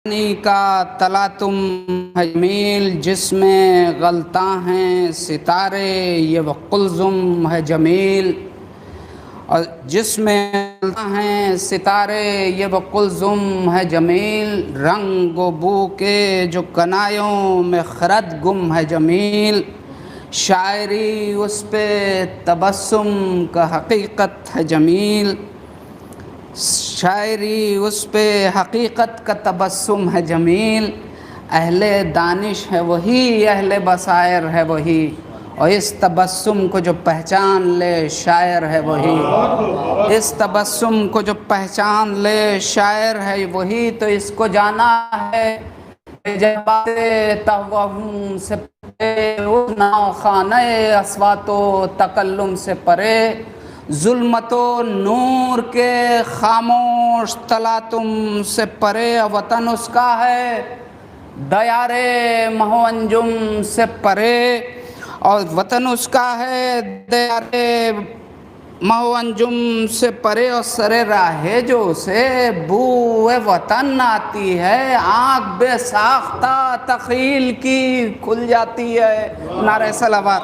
پانی کا تلا تم ہے جمیل، جس میں غلطاں ہیں ستارے یہ وہ قلزم ہے جمیل، اور جس میں غلطاں ہیں ستارے یہ وہ قلزم ہے جمیل، رنگ و بو کے جو کنایوں میں خرد گم ہے جمیل، شاعری اس پہ تبسم کا حقیقت ہے جمیل، شاعری اس پہ حقیقت کا تبسم ہے جمیل، اہل دانش ہے وہی، اہل بصائر ہے وہی، اور اس تبسم کو جو پہچان لے شاعر ہے وہی، اس تبسم کو جو پہچان لے شاعر ہے وہی، تو اس کو جانا ہے جذبات توہم سے پرے، اٹھنا خانہ اصوات و تکلم سے پرے، ظلمت و نور کے خاموش تلاطم سے پرے، وطن اس کا ہے دیار مہ و انجم سے پرے، اور وطن اس کا ہے دیار مہ و انجم سے پرے، اور سر راہ جو سے بو وطن آتی ہے، آنکھ بے ساختہ تخیل کی کھل جاتی ہے، نعرہ صلوات،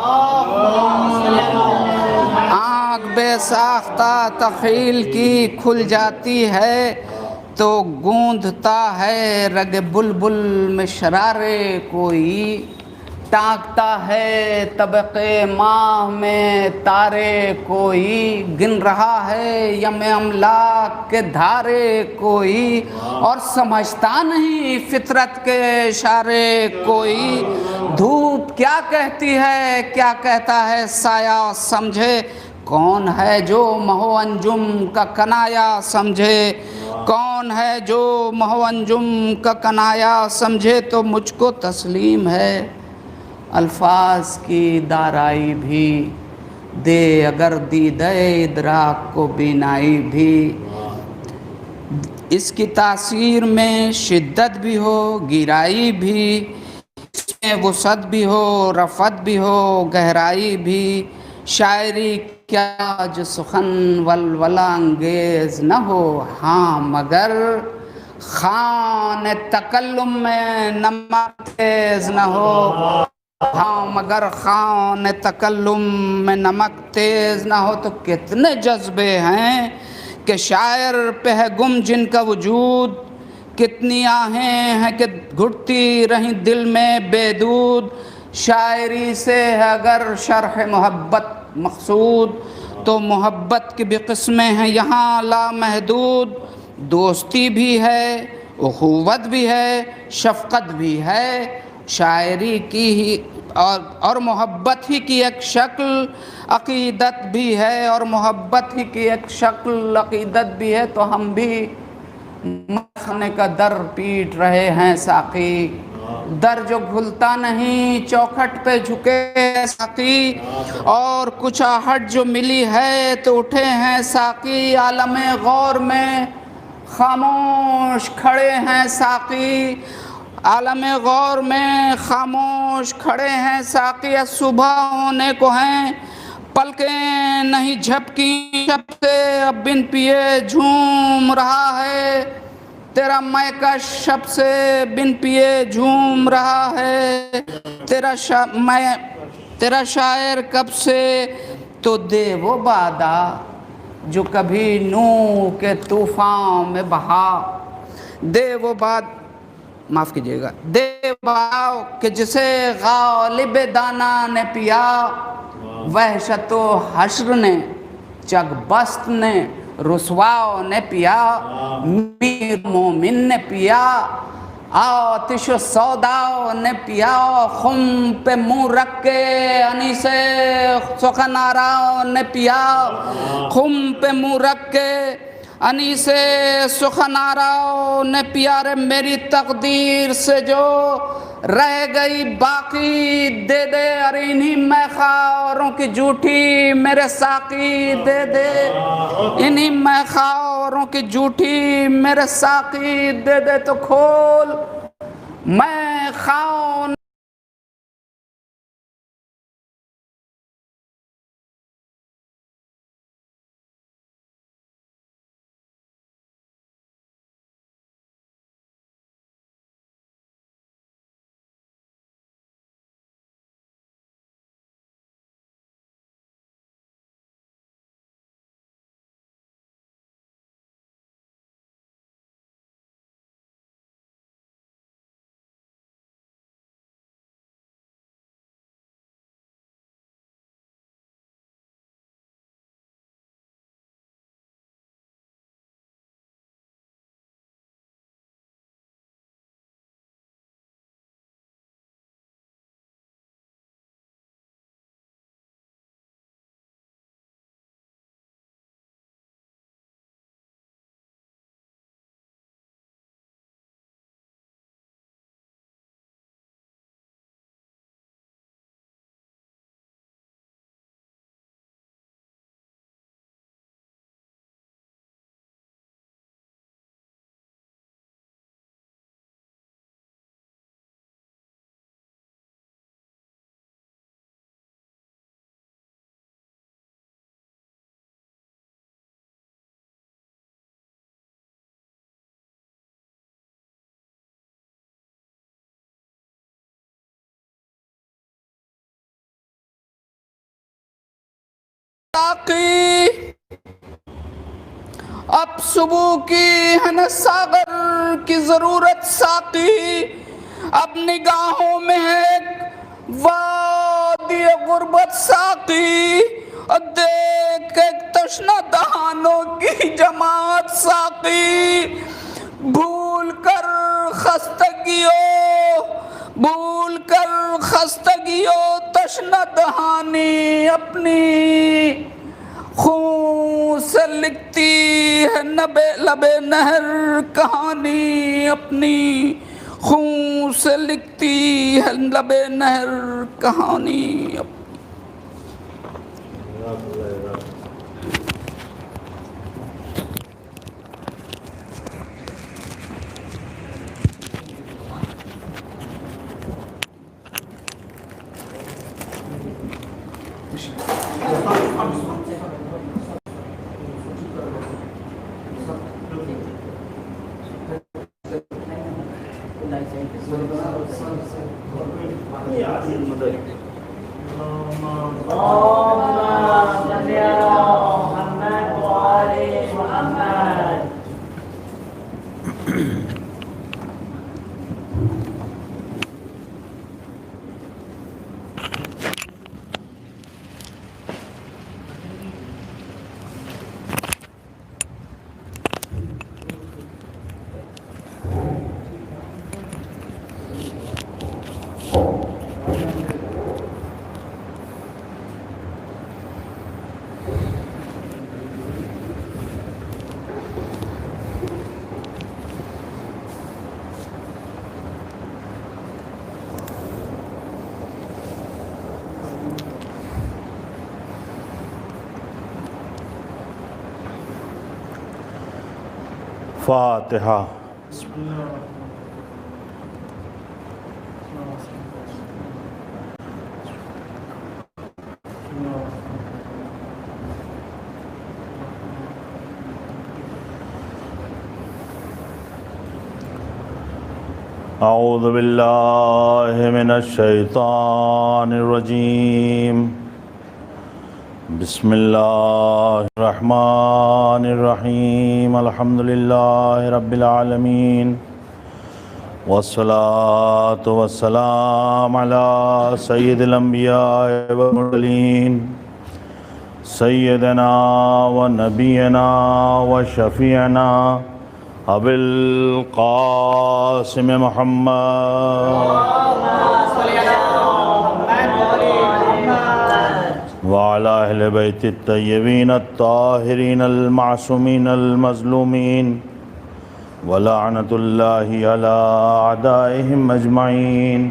آنکھ بے ساختہ تخیل کی کھل جاتی ہے، تو گوندھتا ہے رگ بلبل میں شرارے کوئی، ٹانکتا ہے طبق ماہ میں تارے کوئی، گن رہا ہے یم املاک کے دھارے کوئی، اور سمجھتا نہیں فطرت کے اشارے کوئی، دھوپ کیا کہتی ہے کیا کہتا ہے سایہ سمجھے، کون ہے جو مہ و انجم کا کنایا سمجھے، کون ہے جو مہ و انجم کا کنایا سمجھے، تو مجھ کو تسلیم ہے الفاظ کی دارائی بھی، دے اگر دیدہ ادراک کو بینائی بھی، اس کی تاثیر میں شدت بھی ہو گہرائی بھی، اس میں وسعت بھی ہو رفعت بھی ہو گہرائی بھی، شاعری کیا جو سخن ولولہ انگیز نہ ہو، ہاں مگر خوان تکلم میں نمک تیز نہ ہو، ہاں مگر خوان تکلم میں نمک تیز نہ ہو، تو کتنے جذبے ہیں کہ شاعر پہ ہے گم جن کا وجود، کتنی آہیں ہیں کہ گھٹتی رہیں دل میں بے دود، شاعری سے ہے اگر شرح محبت مقصود، تو محبت کی بھی قسمیں ہیں یہاں لامحدود، دوستی بھی ہے اخوت بھی ہے شفقت بھی ہے، شاعری کی ہی اور محبت ہی کی ایک شکل عقیدت بھی ہے، اور محبت ہی کی ایک شکل عقیدت بھی ہے، تو ہم بھی خانے کا در پیٹ رہے ہیں ساقی، در جو کھلتا نہیں چوکھٹ پہ جھکے ساقی، اور کچھ آہٹ جو ملی ہے تو اٹھے ہیں ساقی، عالم غور میں خاموش کھڑے ہیں ساقی، عالم غور میں خاموش کھڑے ہیں ساقی، صبح ہونے کو ہیں پلکیں نہیں جھپکی شب سے، اب بن پیے جھوم رہا ہے تیرا میکش، شب سے بن پیے جھوم رہا ہے تیرا شاعر کب سے، تو دے وہ بادا جو کبھی نوح کے طوفان میں بہا، دے وہ باد معاف کیجیے گا، دے باؤ کہ جسے غالب دانا نے پیا، وحشت و حشر نے چگ بست نے رسوا نے پیا، میر مومن نے پیا، آتش و سودا نے پیا، خم پہ منہ رکھ کے انیس سخن آرا نے پیا، خم پہ منہ رکھ کے انیس سخن آرا نے پیا، رے میری تقدیر سے جو رہ گئی باقی دے دے، ارے انہی میخاروں کی جھوٹی میرے ساقی دے دے، انہی میخاروں کی جھوٹی میرے ساقی دے دے، تو کھول میں خان ساقی، اب صبح کی ہے نا ساغر کی ضرورت ساقی، اب نگاہوں میں ہے وادی غربت ساقی، اور دیکھ ایک تشنہ دہانوں کی جماعت ساقی، بھول کر خستگیوں تشنہ دہانی اپنی، خون سے لکھتی ہے لبے نہر کہانی اپنی، خون سے لکھتی ہے لبے نہر کہانی اپنی۔ فاتحہ۔ اعوذ باللہ من الشیطان الرجیم، بسم اللہ الرحمن الرحیم، الحمدللہ رب العالمین، والصلاة والسلام علی سید الانبیاء والمرسلین، سیدنا و نبینا و شفیعنا ابی القاسم محمد وعلى اہل بیت الطیبین الطاہرین المعصومین المظلومین ولعنۃ اللہ علی اعدائہم اجمعین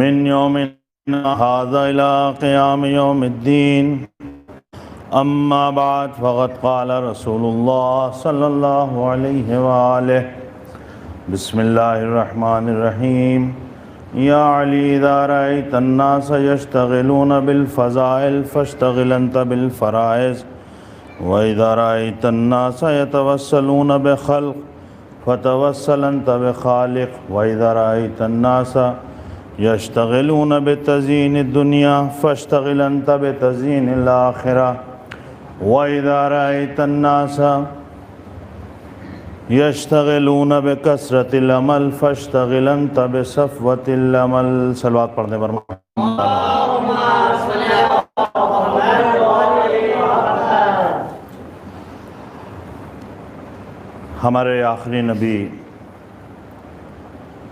من یومنا ھذا الی قیام یوم الدین، اما بعد فقد قال رسول اللہ صلی اللہ علیہ وآلہ، بسم اللہ الرحمن الرحیم، یا علی اذا رأیت الناس یشتغلون بالفضائل فاشتغل انت بالفرائض، وَإِذَا رَأَيْتَ النَّاسَ يَتَوَسَّلُونَ بِخَلْقٍ فَتَوَسَّلْ أَنْتَ بِخَالِقٍ، وَإِذَا رَأَيْتَ النَّاسَ يَشْتَغِلُونَ بِتَزْيِينِ الدُّنْيَا فَاشْتَغِلْ أَنْتَ بِتَزْيِينِ الْآخِرَةِ، وَإِذَا رَأَيْتَ النَّاسَ يَشْتَغِلُونَ بِكَثْرَةِ الْعَمَلِ فَاشْتَغِلْ أَنْتَ بِصَفْوَةِ الْعَمَلِ۔ صلوات پڑھنے پر ہمارے آخری نبی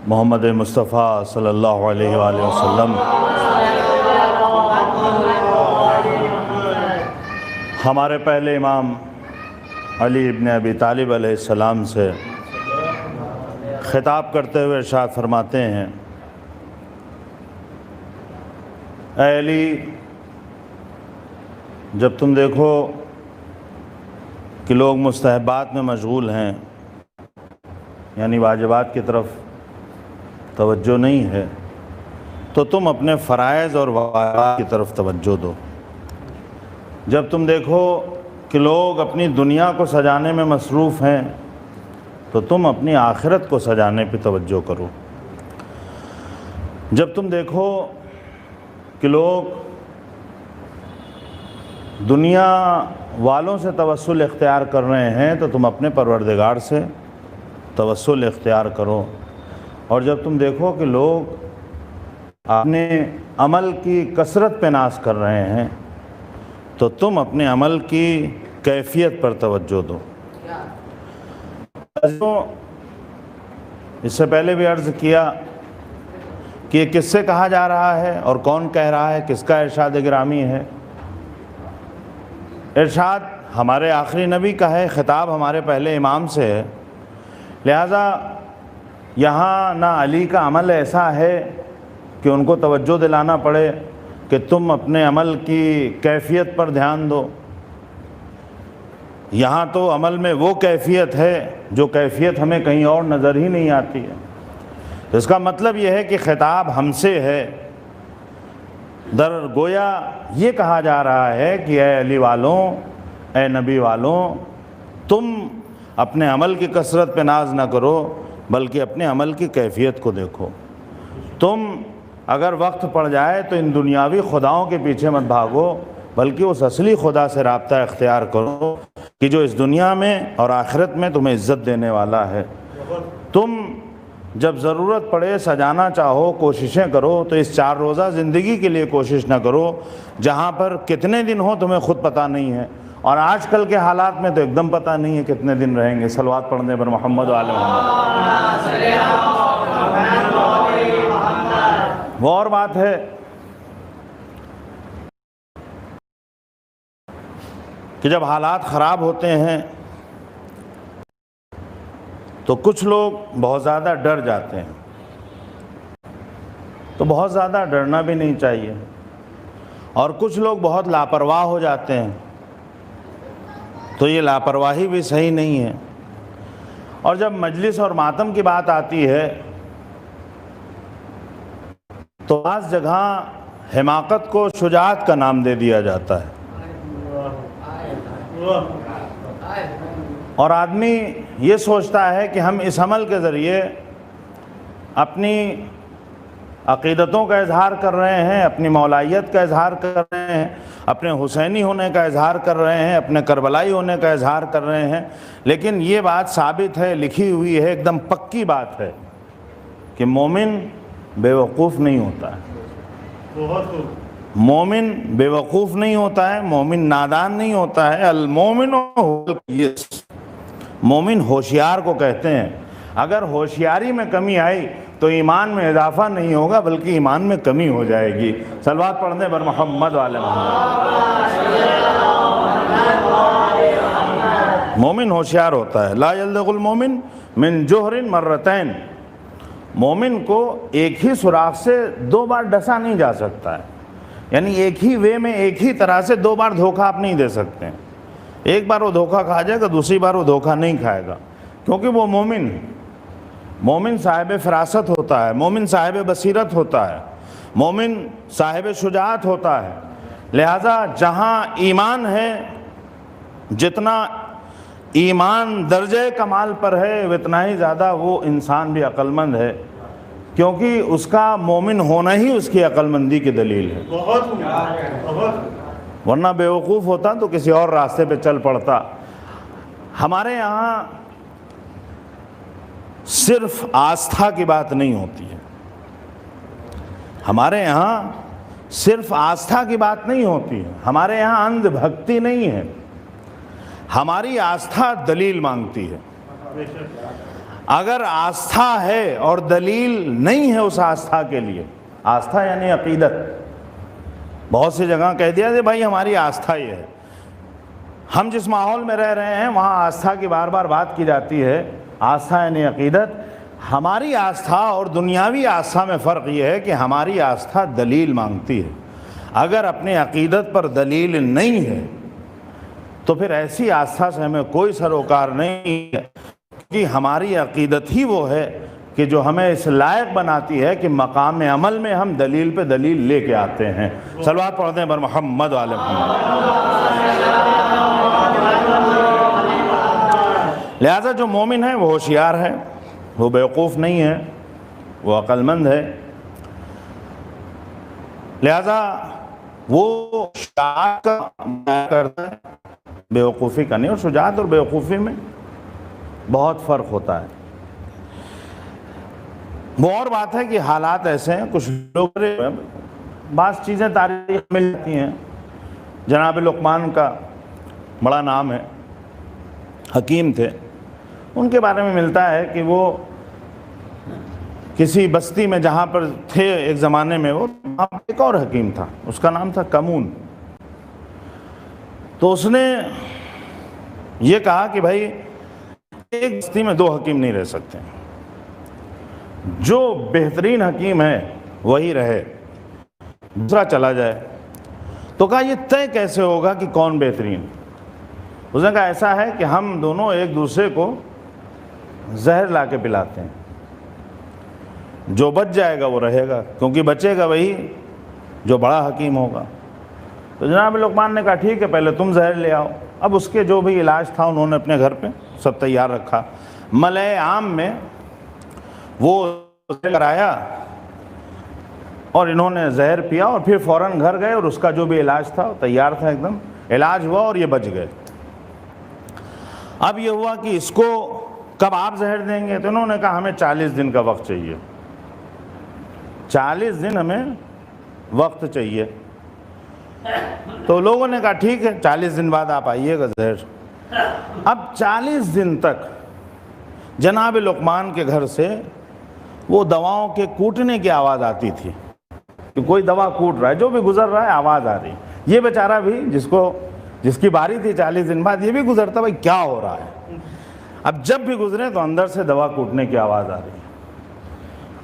محمد مصطفیٰ صلی اللہ علیہ وآلہ وسلم ہمارے پہلے امام علی ابن ابی طالب علیہ السلام سے خطاب کرتے ہوئے ارشاد فرماتے ہیں، اے علی، جب تم دیکھو کہ لوگ مستحبات میں مشغول ہیں، یعنی واجبات کی طرف توجہ نہیں ہے، تو تم اپنے فرائض اور واجبات کی طرف توجہ دو۔ جب تم دیکھو کہ لوگ اپنی دنیا کو سجانے میں مصروف ہیں، تو تم اپنی آخرت کو سجانے پہ توجہ کرو۔ جب تم دیکھو کہ لوگ دنیا والوں سے توسل اختیار کر رہے ہیں تو تم اپنے پروردگار سے توسل اختیار کرو. اور جب تم دیکھو کہ لوگ اپنے عمل کی کثرت پہ ناز کر رہے ہیں تو تم اپنے عمل کی کیفیت پر توجہ دو. اس سے پہلے بھی عرض کیا کہ یہ کس سے کہا جا رہا ہے اور کون کہہ رہا ہے, کس کا ارشاد گرامی ہے؟ ارشاد ہمارے آخری نبی کا ہے, خطاب ہمارے پہلے امام سے ہے. لہٰذا یہاں نہ علی کا عمل ایسا ہے کہ ان کو توجہ دلانا پڑے کہ تم اپنے عمل کی کیفیت پر دھیان دو. یہاں تو عمل میں وہ کیفیت ہے جو کیفیت ہمیں کہیں اور نظر ہی نہیں آتی ہے. اس کا مطلب یہ ہے کہ خطاب ہم سے ہے. گویا یہ کہا جا رہا ہے کہ اے علی والوں, اے نبی والوں, تم اپنے عمل کی کثرت پہ ناز نہ کرو بلکہ اپنے عمل کی کیفیت کو دیکھو. تم اگر وقت پڑ جائے تو ان دنیاوی خداؤں کے پیچھے مت بھاگو بلکہ اس اصلی خدا سے رابطہ اختیار کرو کہ جو اس دنیا میں اور آخرت میں تمہیں عزت دینے والا ہے. تم جب ضرورت پڑے سجانا چاہو, کوششیں کرو تو اس 4 روزہ زندگی کے لیے کوشش نہ کرو جہاں پر کتنے دن ہو تمہیں خود پتہ نہیں ہے, اور آج کل کے حالات میں تو ایک دم پتہ نہیں ہے کتنے دن رہیں گے. صلوات پڑھنے پر محمد و آل محمد. وہ اور بات ہے کہ جب حالات خراب ہوتے ہیں تو کچھ لوگ بہت زیادہ ڈر جاتے ہیں. تو بہت زیادہ ڈرنا بھی نہیں چاہیے. اور کچھ لوگ بہت لاپرواہ ہو جاتے ہیں تو یہ لاپرواہی بھی صحیح نہیں ہے. اور جب مجلس اور ماتم کی بات آتی ہے تو بعض جگہ حماقت کو شجاعت کا نام دے دیا جاتا ہے, اور آدمی یہ سوچتا ہے کہ ہم اس عمل کے ذریعے اپنی عقیدتوں کا اظہار کر رہے ہیں, اپنی مولائیت کا اظہار کر رہے ہیں, اپنے حسینی ہونے کا اظہار کر رہے ہیں, اپنے کربلائی ہونے کا اظہار کر رہے ہیں. لیکن یہ بات ثابت ہے, لکھی ہوئی ہے, ایک دم پکی بات ہے کہ مومن بے وقوف نہیں ہوتا ہے. مومن بے وقوف نہیں ہوتا ہے, مومن نادان نہیں ہوتا ہے. المومن مومن ہوشیار کو کہتے ہیں. اگر ہوشیاری میں کمی آئی تو ایمان میں اضافہ نہیں ہوگا بلکہ ایمان میں کمی ہو جائے گی. صلوات پڑھنے پر محمد والے مومن ہوشیار ہوتا ہے. لا یلدغ المومن من جوہر مرتین. مومن کو ایک ہی سوراخ سے 2 بار ڈسا نہیں جا سکتا ہے, یعنی ایک ہی وے میں ایک ہی طرح سے 2 بار دھوکہ آپ نہیں دے سکتے. ایک بار وہ دھوکہ کھا جائے گا, دوسری بار وہ دھوکہ نہیں کھائے گا, کیونکہ وہ مومن صاحب فراست ہوتا ہے, مومن صاحب بصیرت ہوتا ہے, مومن صاحب شجاعت ہوتا ہے. لہذا جہاں ایمان ہے, جتنا ایمان درجہ کمال پر ہے اتنا ہی زیادہ وہ انسان بھی عقل مند ہے, کیونکہ اس کا مومن ہونا ہی اس کی عقل مندی کی دلیل ہے. ورنہ بے وقوف ہوتا تو کسی اور راستے پہ چل پڑتا. ہمارے یہاں صرف آستھا کی بات نہیں ہوتی ہے, ہمارے یہاں صرف آستھا کی بات نہیں ہوتی ہے, ہمارے یہاں اندھ بھکتی نہیں ہے, ہماری آستھا دلیل مانگتی ہے. اگر آستھا ہے اور دلیل نہیں ہے اس آستھا کے لیے, آستھا یعنی عقیدت, بہت سی جگہ کہہ دیا کہ بھائی ہماری آستھا یہ ہے. ہم جس ماحول میں رہ رہے ہیں وہاں آستھا کی بار بار بات کی جاتی ہے, آستھا یعنی عقیدت. ہماری آستھا اور دنیاوی آستھا میں فرق یہ ہے کہ ہماری آستھا دلیل مانگتی ہے. اگر اپنے عقیدت پر دلیل نہیں ہے تو پھر ایسی آستھا سے ہمیں کوئی سروکار نہیں ہے, کہ ہماری عقیدت ہی وہ ہے کہ جو ہمیں اس لائق بناتی ہے کہ مقام عمل میں ہم دلیل پہ دلیل لے کے آتے ہیں. صلوات پڑھتے ہیں بر محمد والے محمد. لہذا جو مومن ہے وہ ہوشیار ہے, وہ بیوقوف نہیں ہے, وہ عقل مند ہے. لہذا وہ شجاعت کا مظاہرہ کرتا ہے، بیوقوفی کا نہیں. اور شجاعت اور بیوقوفی میں بہت فرق ہوتا ہے. وہ اور بات ہے کہ حالات ایسے ہیں، کچھ لوگ بعض چیزیں تاریخ میں ملتی ہیں. جناب لقمان کا بڑا نام ہے، حکیم تھے. ان کے بارے میں ملتا ہے کہ وہ کسی بستی میں جہاں پر تھے ایک زمانے میں، وہ ایک اور حکیم تھا، اس کا نام تھا کمون. تو اس نے یہ کہا کہ بھائی ایک بستی میں 2 حکیم نہیں رہ سکتے، جو بہترین حکیم ہے وہی رہے، دوسرا چلا جائے. تو کہا یہ طے کیسے ہوگا کہ کون بہترین؟ اس نے کہا ایسا ہے کہ ہم دونوں ایک دوسرے کو زہر لا کے پلاتے ہیں، جو بچ جائے گا وہ رہے گا، کیونکہ بچے گا وہی جو بڑا حکیم ہوگا. تو جناب لقمان نے کہا ٹھیک ہے، پہلے تم زہر لے آؤ. اب اس کے جو بھی علاج تھا انہوں نے اپنے گھر پہ سب تیار رکھا. ملئے عام میں وہ زہر آیا اور انہوں نے زہر پیا اور پھر فوراً گھر گئے اور اس کا جو بھی علاج تھا وہ تیار تھا، ایک دم علاج ہوا اور یہ بچ گئے. اب یہ ہوا کہ اس کو کب آپ زہر دیں گے؟ تو انہوں نے کہا ہمیں 40 دن کا وقت چاہیے، 40 دن ہمیں وقت چاہیے. تو لوگوں نے کہا ٹھیک ہے 40 دن بعد آپ آئیے گا زہر. اب 40 دن تک جناب لقمان کے گھر سے وہ دواؤں کے کوٹنے کی آواز آتی تھی کہ کوئی دوا کوٹ رہا ہے، جو بھی گزر رہا ہے آواز آ رہی. یہ بیچارہ بھی جس کی باری تھی 40 دن بعد، یہ بھی گزرتا بھائی کیا ہو رہا ہے. اب جب بھی گزرے تو اندر سے دوا کوٹنے کی آواز آ رہی.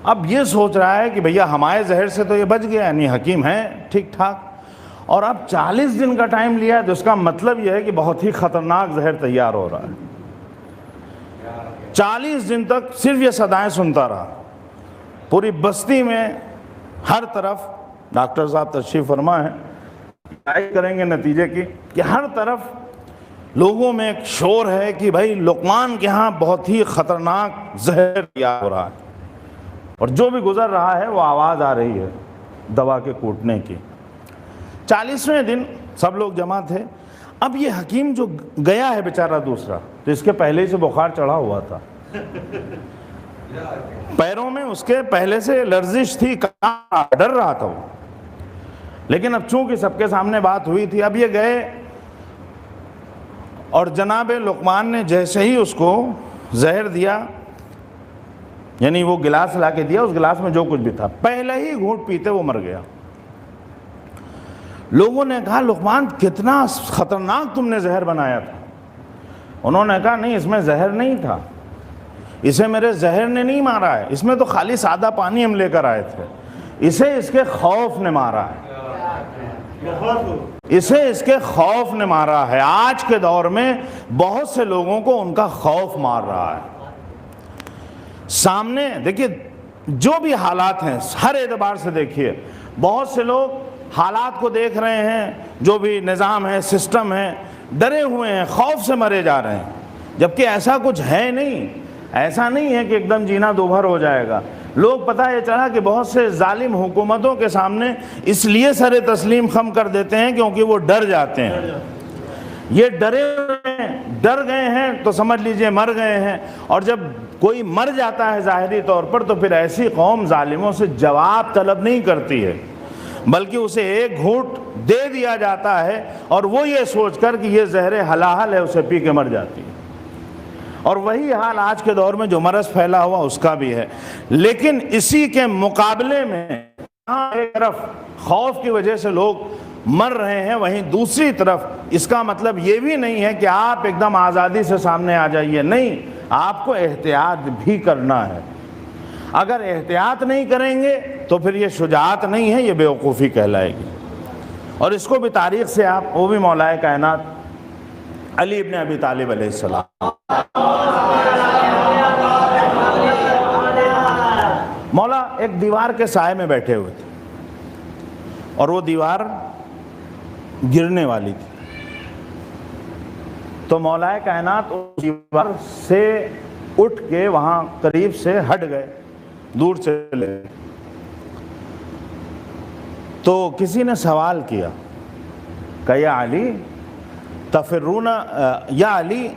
اب یہ سوچ رہا ہے کہ بھیا ہمارے زہر سے تو یہ بچ گیا، یعنی حکیم ہے ٹھیک ٹھاک، اور اب 40 دن کا ٹائم لیا ہے، تو اس کا مطلب یہ ہے کہ بہت ہی خطرناک زہر تیار ہو رہا ہے. 40 دن تک صرف یہ صدائیں سنتا رہا. پوری بستی میں ہر طرف، ڈاکٹر صاحب تشریف فرما ہے، کریں گے نتیجے کی، کہ ہر طرف لوگوں میں ایک شور ہے کہ بھائی لقمان کے ہاں بہت ہی خطرناک زہر تیار ہو رہا ہے. اور جو بھی گزر رہا ہے وہ آواز آ رہی ہے دوا کے کوٹنے کی. 40ویں دن سب لوگ جمع تھے. اب یہ حکیم جو گیا ہے بیچارہ دوسرا، تو اس کے پہلے سے بخار چڑھا ہوا تھا، پیروں میں اس کے پہلے سے لرزش تھی، ڈر رہا تھا وہ. لیکن اب چونکہ سب کے سامنے بات ہوئی تھی، اب یہ گئے اور جناب لقمان نے جیسے ہی اس کو زہر دیا، یعنی وہ گلاس لا کے دیا، اس گلاس میں جو کچھ بھی تھا، پہلے ہی گھونٹ پیتے وہ مر گیا. لوگوں نے کہا لقمان کتنا خطرناک تم نے زہر بنایا تھا. انہوں نے کہا نہیں، اس میں زہر نہیں تھا، اسے میرے زہر نے نہیں مارا ہے، اس میں تو خالی سادہ پانی ہم لے کر آئے تھے، اسے اس کے خوف نے مارا ہے، اسے اس کے خوف نے مارا ہے. آج کے دور میں بہت سے لوگوں کو ان کا خوف مار رہا ہے. سامنے دیکھیے جو بھی حالات ہیں، ہر اعتبار سے دیکھیے، بہت سے لوگ حالات کو دیکھ رہے ہیں، جو بھی نظام ہے، سسٹم ہے، ڈرے ہوئے ہیں، خوف سے مرے جا رہے ہیں، جبکہ ایسا کچھ ہے نہیں. ایسا نہیں ہے کہ ایک دم جینا دوبھر ہو جائے گا. لوگ پتہ یہ چلا کہ بہت سے ظالم حکومتوں کے سامنے اس لیے سر تسلیم خم کر دیتے ہیں کیونکہ وہ ڈر جاتے ہیں. یہ ڈر گئے ہیں تو سمجھ لیجئے مر گئے ہیں. اور جب کوئی مر جاتا ہے ظاہری طور پر، تو پھر ایسی قوم ظالموں سے جواب طلب نہیں کرتی ہے، بلکہ اسے ایک گھونٹ دے دیا جاتا ہے اور وہ یہ سوچ کر کہ یہ زہر حلال ہے اسے پی کے مر جاتی ہے. اور وہی حال آج کے دور میں جو مرض پھیلا ہوا اس کا بھی ہے. لیکن اسی کے مقابلے میں ایک طرف خوف کی وجہ سے لوگ مر رہے ہیں، وہیں دوسری طرف اس کا مطلب یہ بھی نہیں ہے کہ آپ ایک دم آزادی سے سامنے آ جائیے. نہیں، آپ کو احتیاط بھی کرنا ہے. اگر احتیاط نہیں کریں گے تو پھر یہ شجاعت نہیں ہے، یہ بیوقوفی کہلائے گی. اور اس کو بھی تاریخ سے آپ، وہ بھی مولا کائنات علی ابن ابی طالب علیہ السلام، مولا ایک دیوار کے سائے میں بیٹھے ہوئے تھے اور وہ دیوار گرنے والی تھی. تو مولا کائنات اس دیوار سے اٹھ کے وہاں قریب سے ہٹ گئے، دور چلے. تو تو کسی نے سوال کیا کہ یا علی تفرون یا علی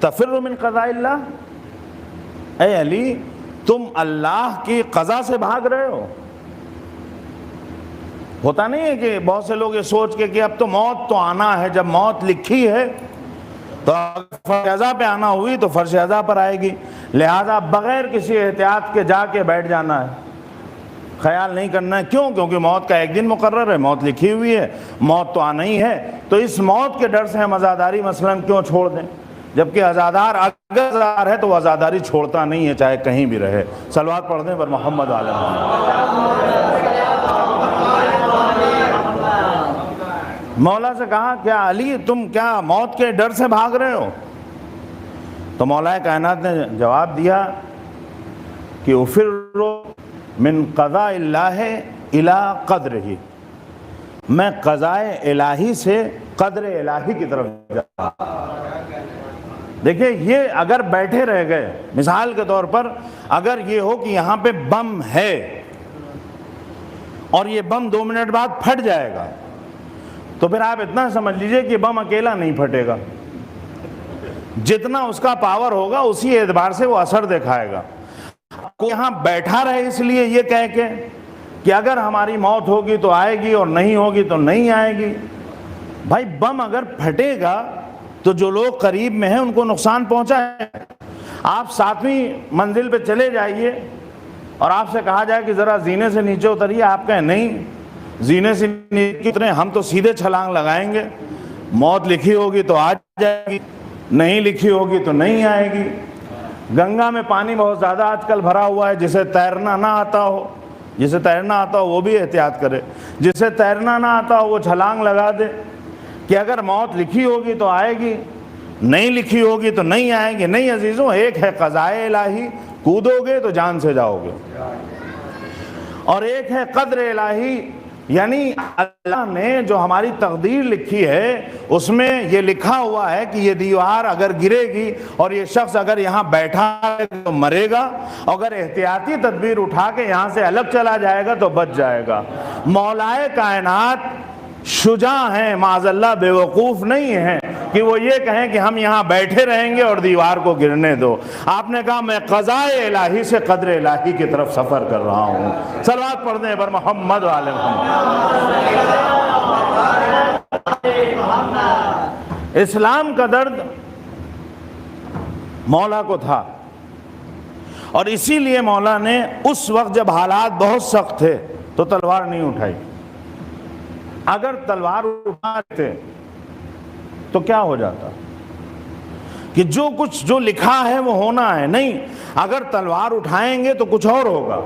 تفر من قضاء اللہ، اے علی تم اللہ کی قضا سے بھاگ رہے ہو؟ ہوتا نہیں ہے کہ بہت سے لوگ یہ سوچ کے کہ اب تو موت تو آنا ہے، جب موت لکھی ہے تو اگر فرض ازا پہ آنا ہوئی تو فرض ازا پر آئے گی، لہذا بغیر کسی احتیاط کے جا کے بیٹھ جانا ہے، خیال نہیں کرنا ہے۔ کیوں؟ کیونکہ موت کا ایک دن مقرر ہے، موت لکھی ہوئی ہے، موت تو آنا ہی ہے، تو اس موت کے ڈر سے ہم عزاداری مثلاً کیوں چھوڑ دیں؟ جبکہ عزادار اگر عزادار ہے تو وہ عزاداری چھوڑتا نہیں ہے، چاہے کہیں بھی رہے۔ صلوات پڑھ دیں پر محمد علیہ وسلم۔ مولا سے کہا کیا علی تم کیا موت کے ڈر سے بھاگ رہے ہو؟ تو مولا کائنات نے جواب دیا کہ افر من قضاء اللہ الی قدرہ، میں قضاء الہی سے قدر الہی کی طرف جا۔ دیکھیں یہ اگر بیٹھے رہ گئے، مثال کے طور پر اگر یہ ہو کہ یہاں پہ بم ہے اور یہ بم 2 منٹ بعد پھٹ جائے گا، تو پھر آپ اتنا سمجھ لیجئے کہ بم اکیلا نہیں پھٹے گا، جتنا اس کا پاور ہوگا اسی اعتبار سے وہ اثر دکھائے گا۔ یہاں بیٹھا رہے اس لیے یہ کہہ کے کہ اگر ہماری موت ہوگی تو آئے گی اور نہیں ہوگی تو نہیں آئے گی، بھائی بم اگر پھٹے گا تو جو لوگ قریب میں ہیں ان کو نقصان پہنچا ہے۔ آپ 7ویں منزل پہ چلے جائیے اور آپ سے کہا جائے کہ ذرا زینے سے نیچے اتریے، آپ کہیں نہیں زینے سے نیچے اتریں، ہم تو سیدھے چھلانگ لگائیں گے، موت لکھی ہوگی تو آ جائے گی، نہیں لکھی ہوگی تو نہیں آئے گی۔ گنگا میں پانی بہت زیادہ آج کل بھرا ہوا ہے، جسے تیرنا نہ آتا ہو، جسے تیرنا آتا ہو وہ بھی احتیاط کرے، جسے تیرنا نہ آتا ہو وہ چھلانگ لگا دے کہ اگر موت لکھی ہوگی تو آئے گی، نہیں لکھی ہوگی تو نہیں آئے گی۔ نہیں عزیزوں، ایک ہے قضاء الہی، کودو گے تو جان سے جاؤ گے، اور ایک ہے قدر الہی، یعنی اللہ نے جو ہماری تقدیر لکھی ہے اس میں یہ لکھا ہوا ہے کہ یہ دیوار اگر گرے گی اور یہ شخص اگر یہاں بیٹھا ہے تو مرے گا، اگر احتیاطی تدبیر اٹھا کے یہاں سے الگ چلا جائے گا تو بچ جائے گا۔ مولائے کائنات شجاع ہیں، معاذ اللہ بیوقوف نہیں ہیں کہ وہ یہ کہیں کہ ہم یہاں بیٹھے رہیں گے اور دیوار کو گرنے دو۔ آپ نے کہا میں قضاء الہی سے قدر الہی کی طرف سفر کر رہا ہوں۔ صلوات پڑھ دیں پر محمد علیہ محمد۔ اسلام کا درد مولا کو تھا، اور اسی لیے مولا نے اس وقت جب حالات بہت سخت تھے تو تلوار نہیں اٹھائی۔ اگر تلوار اٹھاتے تو کیا ہو جاتا کہ جو کچھ جو لکھا ہے وہ ہونا ہے، نہیں، اگر تلوار اٹھائیں گے تو کچھ اور ہوگا،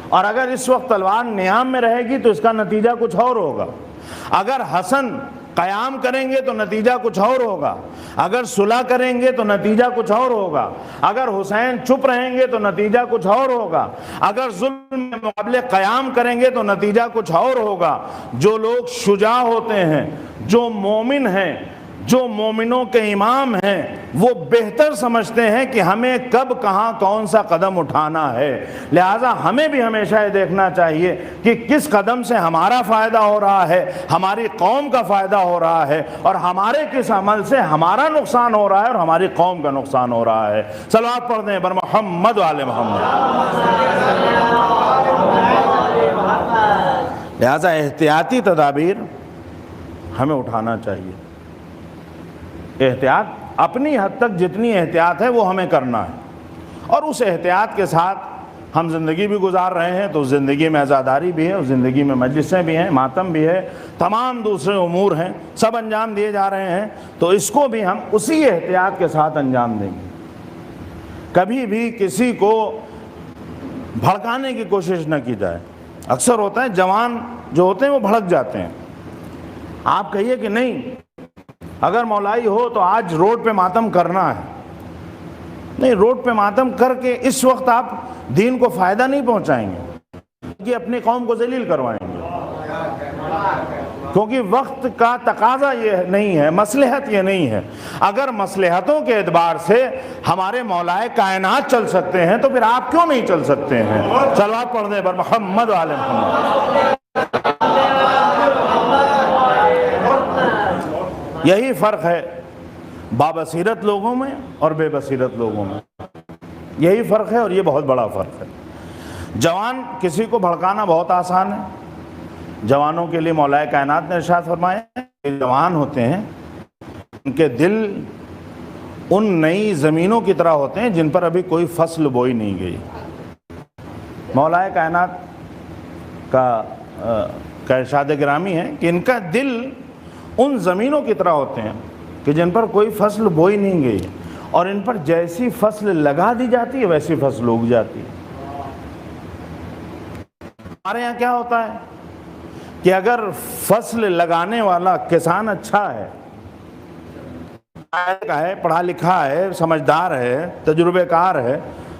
اور اگر اس وقت تلوار نیام میں رہے گی تو اس کا نتیجہ کچھ اور ہوگا۔ اگر حسن قیام کریں گے تو نتیجہ کچھ اور ہوگا، اگر صلح کریں گے تو نتیجہ کچھ اور ہوگا، اگر حسین چپ رہیں گے تو نتیجہ کچھ اور ہوگا، اگر ظلم کے مقابلے قیام کریں گے تو نتیجہ کچھ اور ہوگا۔ جو لوگ شجاع ہوتے ہیں، جو مومن ہیں، جو مومنوں کے امام ہیں، وہ بہتر سمجھتے ہیں کہ ہمیں کب کہاں کون سا قدم اٹھانا ہے، لہٰذا ہمیں بھی ہمیشہ یہ دیکھنا چاہیے کہ کس قدم سے ہمارا فائدہ ہو رہا ہے، ہماری قوم کا فائدہ ہو رہا ہے، اور ہمارے کس عمل سے ہمارا نقصان ہو رہا ہے اور ہماری قوم کا نقصان ہو رہا ہے۔ صلوات پڑھ دیں بر محمد وآل محمد۔ لہٰذا احتیاطی تدابیر ہمیں اٹھانا چاہیے۔ احتیاط اپنی حد تک جتنی احتیاط ہے وہ ہمیں کرنا ہے، اور اس احتیاط کے ساتھ ہم زندگی بھی گزار رہے ہیں، تو زندگی میں عزاداری بھی ہے، اور زندگی میں مجلسیں بھی ہیں، ماتم بھی ہے، تمام دوسرے امور ہیں، سب انجام دیے جا رہے ہیں، تو اس کو بھی ہم اسی احتیاط کے ساتھ انجام دیں گے۔ کبھی بھی کسی کو بھڑکانے کی کوشش نہ کی جائے۔ اکثر ہوتا ہے جوان جو ہوتے ہیں وہ بھڑک جاتے ہیں، آپ کہیے کہ نہیں اگر مولائی ہو تو آج روڈ پہ ماتم کرنا ہے، نہیں، روڈ پہ ماتم کر کے اس وقت آپ دین کو فائدہ نہیں پہنچائیں گے، کہ اپنی قوم کو ذلیل کروائیں گے، کیونکہ وقت کا تقاضا یہ نہیں ہے، مصلحت یہ نہیں ہے۔ اگر مصلحتوں کے اعتبار سے ہمارے مولائے کائنات چل سکتے ہیں تو پھر آپ کیوں نہیں چل سکتے ہیں؟ صلوات پڑھ دیں بر محمد وآل محمد۔ یہی فرق ہے بابصیرت لوگوں میں اور بے بصیرت لوگوں میں، یہی فرق ہے، اور یہ بہت بڑا فرق ہے۔ جوان کسی کو بھڑکانا بہت آسان ہے۔ جوانوں کے لیے مولا کائنات نے ارشاد فرمایا کہ جوان ہوتے ہیں ان کے دل ان نئی زمینوں کی طرح ہوتے ہیں جن پر ابھی کوئی فصل بوئی نہیں گئی۔ مولا کائنات کا ارشاد گرامی ہے کہ ان کا دل ان زمینوں کی طرح ہوتے ہیں کہ جن پر کوئی فصل بوئی نہیں گئی، اور ان پر جیسی فصل لگا دی جاتی ہے ویسی فصل اگ جاتی ہے۔ ہمارے یہاں کیا ہوتا ہے کہ اگر فصل لگانے والا کسان اچھا ہے، پڑھا لکھا ہے، سمجھدار ہے، تجربے کار ہے،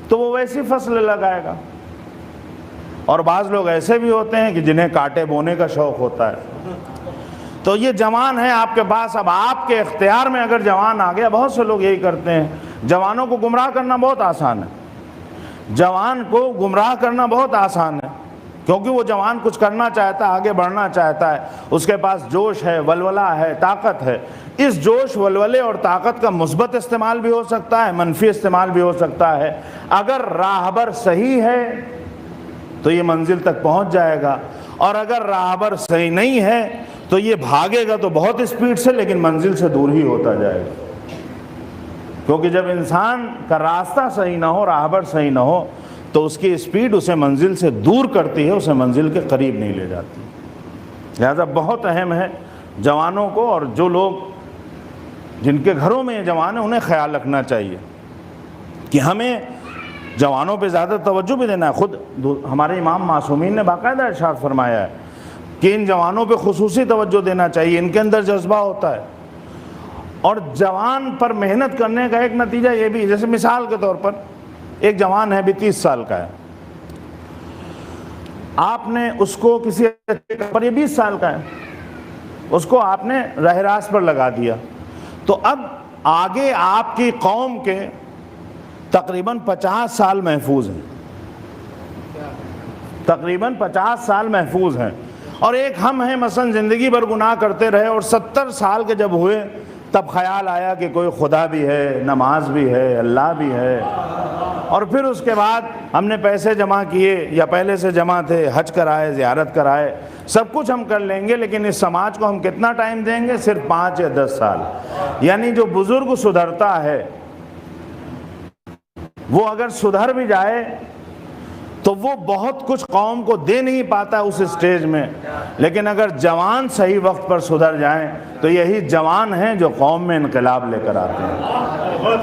تو وہ ویسی فصل لگائے گا۔ اور بعض لوگ ایسے بھی ہوتے ہیں کہ جنہیں کاٹے بونے کا شوق ہوتا ہے۔ تو یہ جوان ہے آپ کے پاس، اب آپ کے اختیار میں اگر جوان آ گیا، بہت سے لوگ یہی کرتے ہیں، جوانوں کو گمراہ کرنا بہت آسان ہے، جوان کو گمراہ کرنا بہت آسان ہے، کیونکہ وہ جوان کچھ کرنا چاہتا ہے، آگے بڑھنا چاہتا ہے، اس کے پاس جوش ہے، ولولہ ہے، طاقت ہے۔ اس جوش، ولولے اور طاقت کا مثبت استعمال بھی ہو سکتا ہے، منفی استعمال بھی ہو سکتا ہے۔ اگر راہبر صحیح ہے تو یہ منزل تک پہنچ جائے گا، اور اگر راہبر صحیح نہیں ہے تو یہ بھاگے گا تو بہت اسپیڈ سے، لیکن منزل سے دور ہی ہوتا جائے گا۔ کیونکہ جب انسان کا راستہ صحیح نہ ہو، راہبر صحیح نہ ہو، تو اس کی اسپیڈ اسے منزل سے دور کرتی ہے، اسے منزل کے قریب نہیں لے جاتی۔ لہذا بہت اہم ہے جوانوں کو، اور جو لوگ جن کے گھروں میں یہ جوان ہیں انہیں خیال رکھنا چاہیے کہ ہمیں جوانوں پہ زیادہ توجہ بھی دینا ہے۔ خود ہمارے امام معصومین نے باقاعدہ ارشاد فرمایا ہے کہ ان جوانوں پہ خصوصی توجہ دینا چاہیے، ان کے اندر جذبہ ہوتا ہے۔ اور جوان پر محنت کرنے کا ایک نتیجہ یہ بھی، جیسے مثال کے طور پر ایک جوان ہے، بھی 30 سال کا ہے، آپ نے اس کو کسی پر، یہ 20 سال کا ہے، اس کو آپ نے راہ راست پر لگا دیا، تو اب آگے آپ کی قوم کے تقریباً 50 سال محفوظ ہیں، تقریباً 50 سال محفوظ ہیں، اور ایک ہم ہیں مثلا زندگی بھر گناہ کرتے رہے، اور 70 سال کے جب ہوئے تب خیال آیا کہ کوئی خدا بھی ہے، نماز بھی ہے، اللہ بھی ہے، اور پھر اس کے بعد ہم نے پیسے جمع کیے یا پہلے سے جمع تھے، حج کرائے، زیارت کرائے، سب کچھ ہم کر لیں گے، لیکن اس سماج کو ہم کتنا ٹائم دیں گے؟ صرف 5 یا 10 سال۔ یعنی جو بزرگ سدھرتا ہے وہ اگر سدھر بھی جائے تو وہ بہت کچھ قوم کو دے نہیں پاتا اس اسٹیج میں، لیکن اگر جوان صحیح وقت پر سدھر جائیں تو یہی جوان ہیں جو قوم میں انقلاب لے کر آتے ہیں۔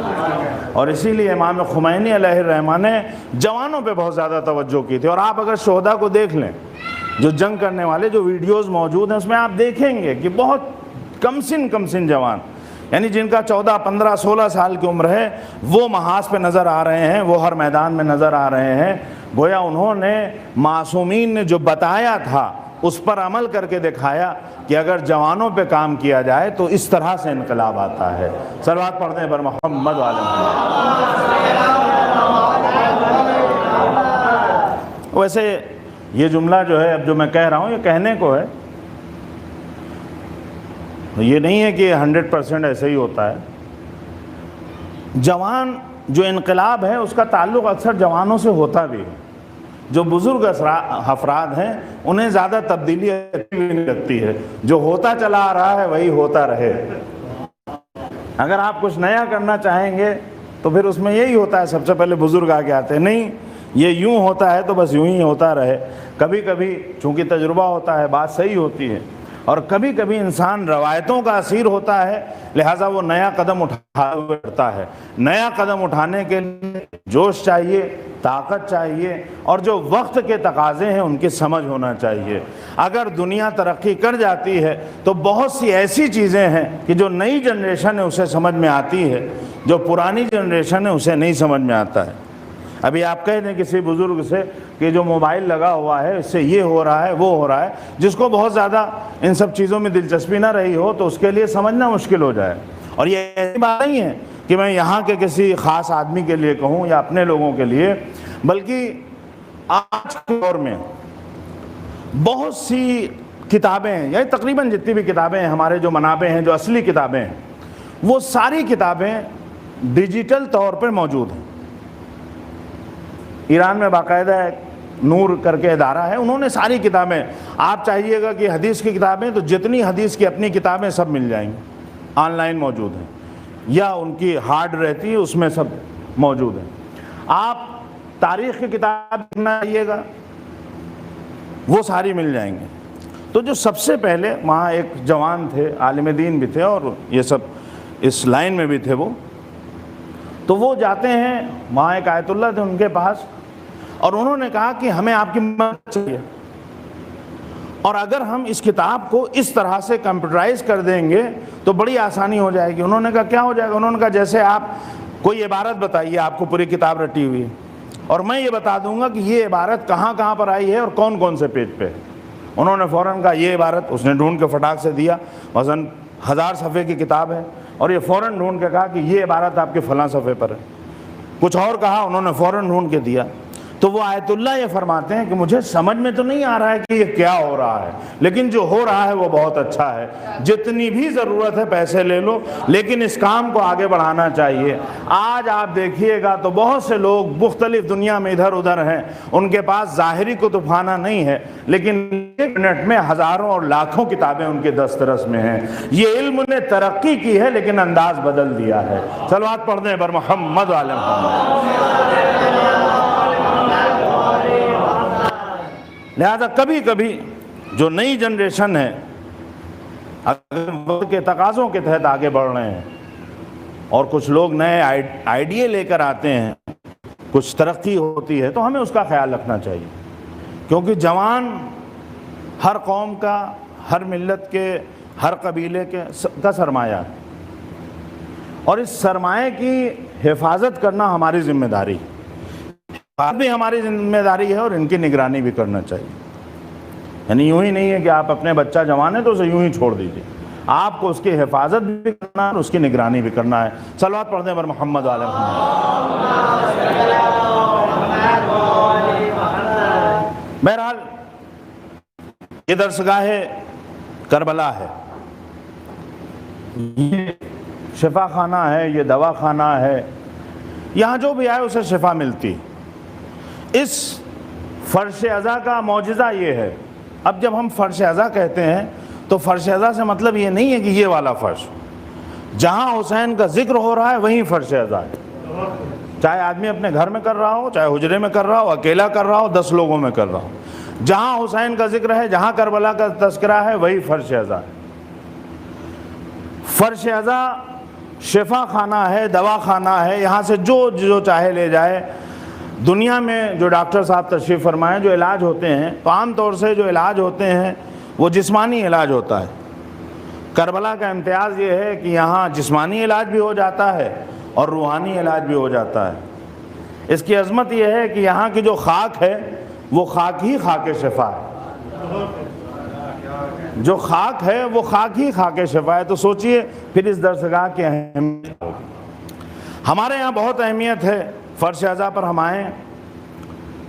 اور اسی لیے امام خمینی علیہ الرحمہ نے جوانوں پہ بہت زیادہ توجہ کی تھی۔ اور آپ اگر شہداء کو دیکھ لیں، جو جنگ کرنے والے جو ویڈیوز موجود ہیں، اس میں آپ دیکھیں گے کہ بہت کم سن جوان، یعنی جن کا 14، 15، 16 سال کی عمر ہے، وہ محاذ پہ نظر آ رہے ہیں، وہ ہر میدان میں نظر آ رہے ہیں۔ گویا انہوں نے معصومین نے جو بتایا تھا اس پر عمل کر کے دکھایا کہ اگر جوانوں پہ کام کیا جائے تو اس طرح سے انقلاب آتا ہے۔ صلوات پڑھتے ہیں بر محمد وعلی محمد۔ ویسے یہ جملہ جو ہے اب جو میں کہہ رہا ہوں، یہ کہنے کو ہے، یہ نہیں ہے کہ 100% ایسے ہی ہوتا ہے۔ جوان جو انقلاب ہے اس کا تعلق اکثر جوانوں سے ہوتا بھی ہے۔ جو بزرگ افراد ہیں انہیں زیادہ تبدیلی نہیں لگتی ہے، جو ہوتا چلا آ رہا ہے وہی ہوتا رہے۔ اگر آپ کچھ نیا کرنا چاہیں گے تو پھر اس میں یہی ہوتا ہے، سب سے پہلے بزرگ آگے آتے ہیں، نہیں یہ یوں ہوتا ہے تو بس یوں ہی ہوتا رہے۔ کبھی کبھی چونکہ تجربہ ہوتا ہے بات صحیح ہوتی ہے، اور کبھی کبھی انسان روایتوں کا اسیر ہوتا ہے، لہٰذا وہ نیا قدم اٹھاتا ہے۔ نیا قدم اٹھانے کے لیے جوش چاہیے، طاقت چاہیے، اور جو وقت کے تقاضے ہیں ان کی سمجھ ہونا چاہیے۔ اگر دنیا ترقی کر جاتی ہے تو بہت سی ایسی چیزیں ہیں کہ جو نئی جنریشن ہے اسے سمجھ میں آتی ہے، جو پرانی جنریشن ہے اسے نہیں سمجھ میں آتا ہے۔ ابھی آپ کہہ دیں کسی بزرگ سے کہ جو موبائل لگا ہوا ہے اس سے یہ ہو رہا ہے وہ ہو رہا ہے، جس کو بہت زیادہ ان سب چیزوں میں دلچسپی نہ رہی ہو تو اس کے لیے سمجھنا مشکل ہو جائے۔ اور یہ ایسی بات نہیں ہے کہ میں یہاں کے کسی خاص آدمی کے لیے کہوں یا اپنے لوگوں کے لیے، بلکہ آج کے دور میں بہت سی کتابیں ہیں، یعنی تقریباً جتنی بھی کتابیں ہیں، ہمارے جو منابع ہیں، جو اصلی کتابیں ہیں، وہ ساری کتابیں ڈیجیٹل طور پر موجود ہیں۔ ایران میں باقاعدہ نور کر کے ادارہ ہے، انہوں نے ساری کتابیں، آپ چاہیے گا کہ حدیث کی کتابیں، تو جتنی حدیث کی اپنی کتابیں سب مل جائیں گی، آن لائن موجود ہیں، یا ان کی ہارڈ رہتی ہے اس میں سب موجود ہیں۔ آپ تاریخ کی کتاب لکھنا چاہیے گا، وہ ساری مل جائیں گے۔ تو جو سب سے پہلے وہاں ایک جوان تھے، عالم دین بھی تھے اور یہ سب اس لائن میں بھی تھے وہ، تو وہ جاتے ہیں وہاں، ایک آیت اللہ تھے ان کے پاس، اور انہوں نے کہا کہ ہمیں آپ کی مدد چاہیے، اور اگر ہم اس کتاب کو اس طرح سے کمپیوٹرائز کر دیں گے تو بڑی آسانی ہو جائے گی۔ انہوں نے کہا کیا ہو جائے گا؟ انہوں نے کہا جیسے آپ کوئی عبارت بتائیے، آپ کو پوری کتاب رٹی ہوئی ہے، اور میں یہ بتا دوں گا کہ یہ عبارت کہاں کہاں پر آئی ہے اور کون کون سے پیج پہ۔ انہوں نے فوراً کہا یہ عبارت، اس نے ڈھونڈ کے فٹاک سے دیا، مثلاً 1000 صفحے کی کتاب ہے، اور یہ فوراً ڈھونڈ کے کہا کہ یہ عبارت آپ کے فلاں صفحے پر ہے۔ کچھ اور کہا، انہوں نے فوراً ڈھونڈ کے دیا۔ تو وہ آیت اللہ یہ فرماتے ہیں کہ مجھے سمجھ میں تو نہیں آ رہا ہے کہ یہ کیا ہو رہا ہے، لیکن جو ہو رہا ہے وہ بہت اچھا ہے، جتنی بھی ضرورت ہے پیسے لے لو، لیکن اس کام کو آگے بڑھانا چاہیے۔ آج آپ دیکھیے گا تو بہت سے لوگ مختلف دنیا میں ادھر ادھر ہیں، ان کے پاس ظاہری کتب خانہ نہیں ہے، لیکن ایک منٹ میں ہزاروں اور لاکھوں کتابیں ان کے دسترس میں ہیں۔ یہ علم نے ترقی کی ہے لیکن انداز بدل دیا ہے۔ صلوات پڑھ دیں بر محمد و آل محمد۔ لہذا کبھی کبھی جو نئی جنریشن ہے، اگر وقت کے تقاضوں کے تحت آگے بڑھ رہے ہیں اور کچھ لوگ نئے آئیڈیا لے کر آتے ہیں، کچھ ترقی ہوتی ہے، تو ہمیں اس کا خیال رکھنا چاہیے، کیونکہ جوان ہر قوم کا، ہر ملت کے، ہر قبیلے کا سرمایہ ہے، اور اس سرمایہ کی حفاظت کرنا ہماری ذمہ داری ہے، بھی ہماری ذمہ داری ہے، اور ان کی نگرانی بھی کرنا چاہیے۔ یعنی یوں ہی نہیں ہے کہ آپ اپنے بچہ جوان ہے تو اسے یوں ہی چھوڑ دیجیے، آپ کو اس کی حفاظت بھی کرنا ہے اور اس کی نگرانی بھی کرنا ہے۔ صلوات پڑھ دیں بر محمد و آل محمد۔ بہرحال یہ درسگاہ کربلا ہے، یہ شفا خانہ ہے، یہ دوا خانہ ہے، یہاں جو بھی آئے اسے شفا ملتی۔ اس فرش ازا کا معجزہ یہ ہے، اب جب ہم فرش ازا کہتے ہیں تو فرش ازا سے مطلب یہ نہیں ہے کہ یہ والا فرش، جہاں حسین کا ذکر ہو رہا ہے وہیں فرش ازا ہے، چاہے آدمی اپنے گھر میں کر رہا ہو، چاہے حجرے میں کر رہا ہو، اکیلا کر رہا ہو، 10 لوگوں میں کر رہا ہو، جہاں حسین کا ذکر ہے، جہاں کربلا کا تذکرہ ہے، وہی فرش ازا ہے۔ فرش ازا شفا خانہ ہے، دوا خانہ ہے، یہاں سے جو چاہے لے جائے۔ دنیا میں جو ڈاکٹر صاحب تشریف فرمائیں، جو علاج ہوتے ہیں، تو عام طور سے جو علاج ہوتے ہیں وہ جسمانی علاج ہوتا ہے۔ کربلا کا امتیاز یہ ہے کہ یہاں جسمانی علاج بھی ہو جاتا ہے اور روحانی علاج بھی ہو جاتا ہے۔ اس کی عظمت یہ ہے کہ یہاں کی جو خاک ہے وہ خاک ہی خاک شفا ہے، جو خاک ہے وہ خاک ہی خاک شفا ہے۔ تو سوچئے پھر اس درسگاہ کی اہمیت ہوگی۔ ہمارے یہاں بہت اہمیت ہے، فرش ازا پر ہم آئیں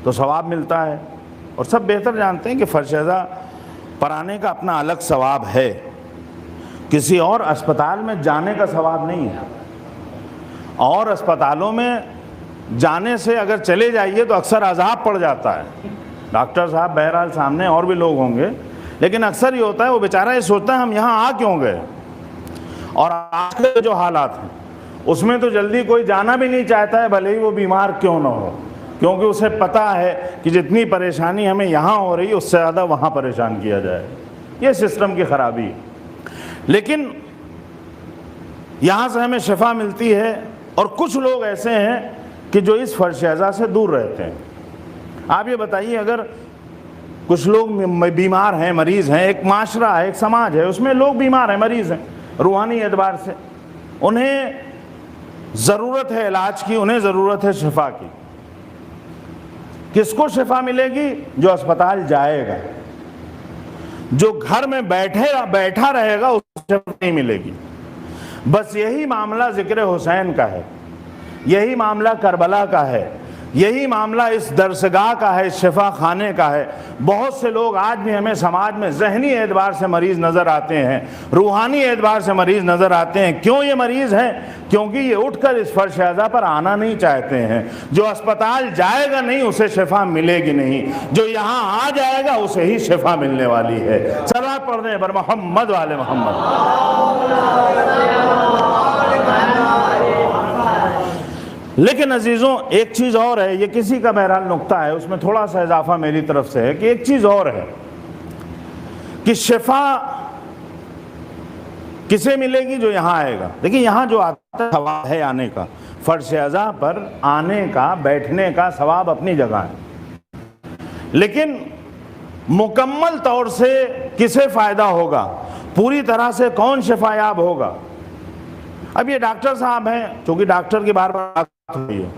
تو ثواب ملتا ہے، اور سب بہتر جانتے ہیں کہ فرش ازا پر آنے کا اپنا الگ ثواب ہے، کسی اور اسپتال میں جانے کا ثواب نہیں ہے۔ اور اسپتالوں میں جانے سے اگر چلے جائیے تو اکثر عذاب پڑ جاتا ہے، ڈاکٹر صاحب بہرحال سامنے اور بھی لوگ ہوں گے، لیکن اکثر یہ ہوتا ہے وہ بیچارہ یہ سوچتا ہے ہم یہاں آ کیوں گئے، اور آج کے جو حالات ہیں اس میں تو جلدی کوئی جانا بھی نہیں چاہتا ہے، بھلے ہی وہ بیمار کیوں نہ ہو، کیونکہ اسے پتہ ہے کہ جتنی پریشانی ہمیں یہاں ہو رہی ہے اس سے زیادہ وہاں پریشان کیا جائے۔ یہ سسٹم کی خرابی ہے، لیکن یہاں سے ہمیں شفا ملتی ہے۔ اور کچھ لوگ ایسے ہیں کہ جو اس فرش ازا سے دور رہتے ہیں۔ آپ یہ بتائیے، اگر کچھ لوگ بیمار ہیں، مریض ہیں، ایک معاشرہ ہے، ایک سماج ہے، اس میں لوگ بیمار ہیں، مریض ہیں روحانی اعتبار سے، انہیں ضرورت ہے علاج کی، انہیں ضرورت ہے شفا کی۔ کس کو شفا ملے گی؟ جو اسپتال جائے گا۔ جو گھر میں بیٹھا رہے گا اس کو شفا نہیں ملے گی۔ بس یہی معاملہ ذکر حسین کا ہے، یہی معاملہ کربلا کا ہے۔ یہی معاملہ اس درسگاہ کا ہے، اس شفا خانے کا ہے۔ بہت سے لوگ آج بھی ہمیں سماج میں ذہنی اعتبار سے مریض نظر آتے ہیں، روحانی اعتبار سے مریض نظر آتے ہیں۔ کیوں یہ مریض ہیں؟ کیونکہ یہ اٹھ کر اس فرش اعضا پر آنا نہیں چاہتے ہیں۔ جو اسپتال جائے گا نہیں اسے شفا ملے گی نہیں، جو یہاں آ جائے گا اسے ہی شفا ملنے والی ہے۔ صلوات پڑھ دیں بر محمد والے محمد۔ لیکن عزیزوں ایک چیز اور ہے، یہ کسی کا بہرحال نقطہ ہے، اس میں تھوڑا سا اضافہ میری طرف سے ہے کہ ایک چیز اور ہے کہ شفا کسے ملے گی؟ جو یہاں آئے گا۔ دیکھیں یہاں جو آتا ہے ثواب ہے آنے کا، فرش اعضا پر آنے کا، بیٹھنے کا ثواب اپنی جگہ ہے، لیکن مکمل طور سے کسے فائدہ ہوگا، پوری طرح سے کون شفا یاب ہوگا؟ اب یہ ڈاکٹر صاحب ہیں، چونکہ ڈاکٹر کی بار بار بات ہوئی ہے،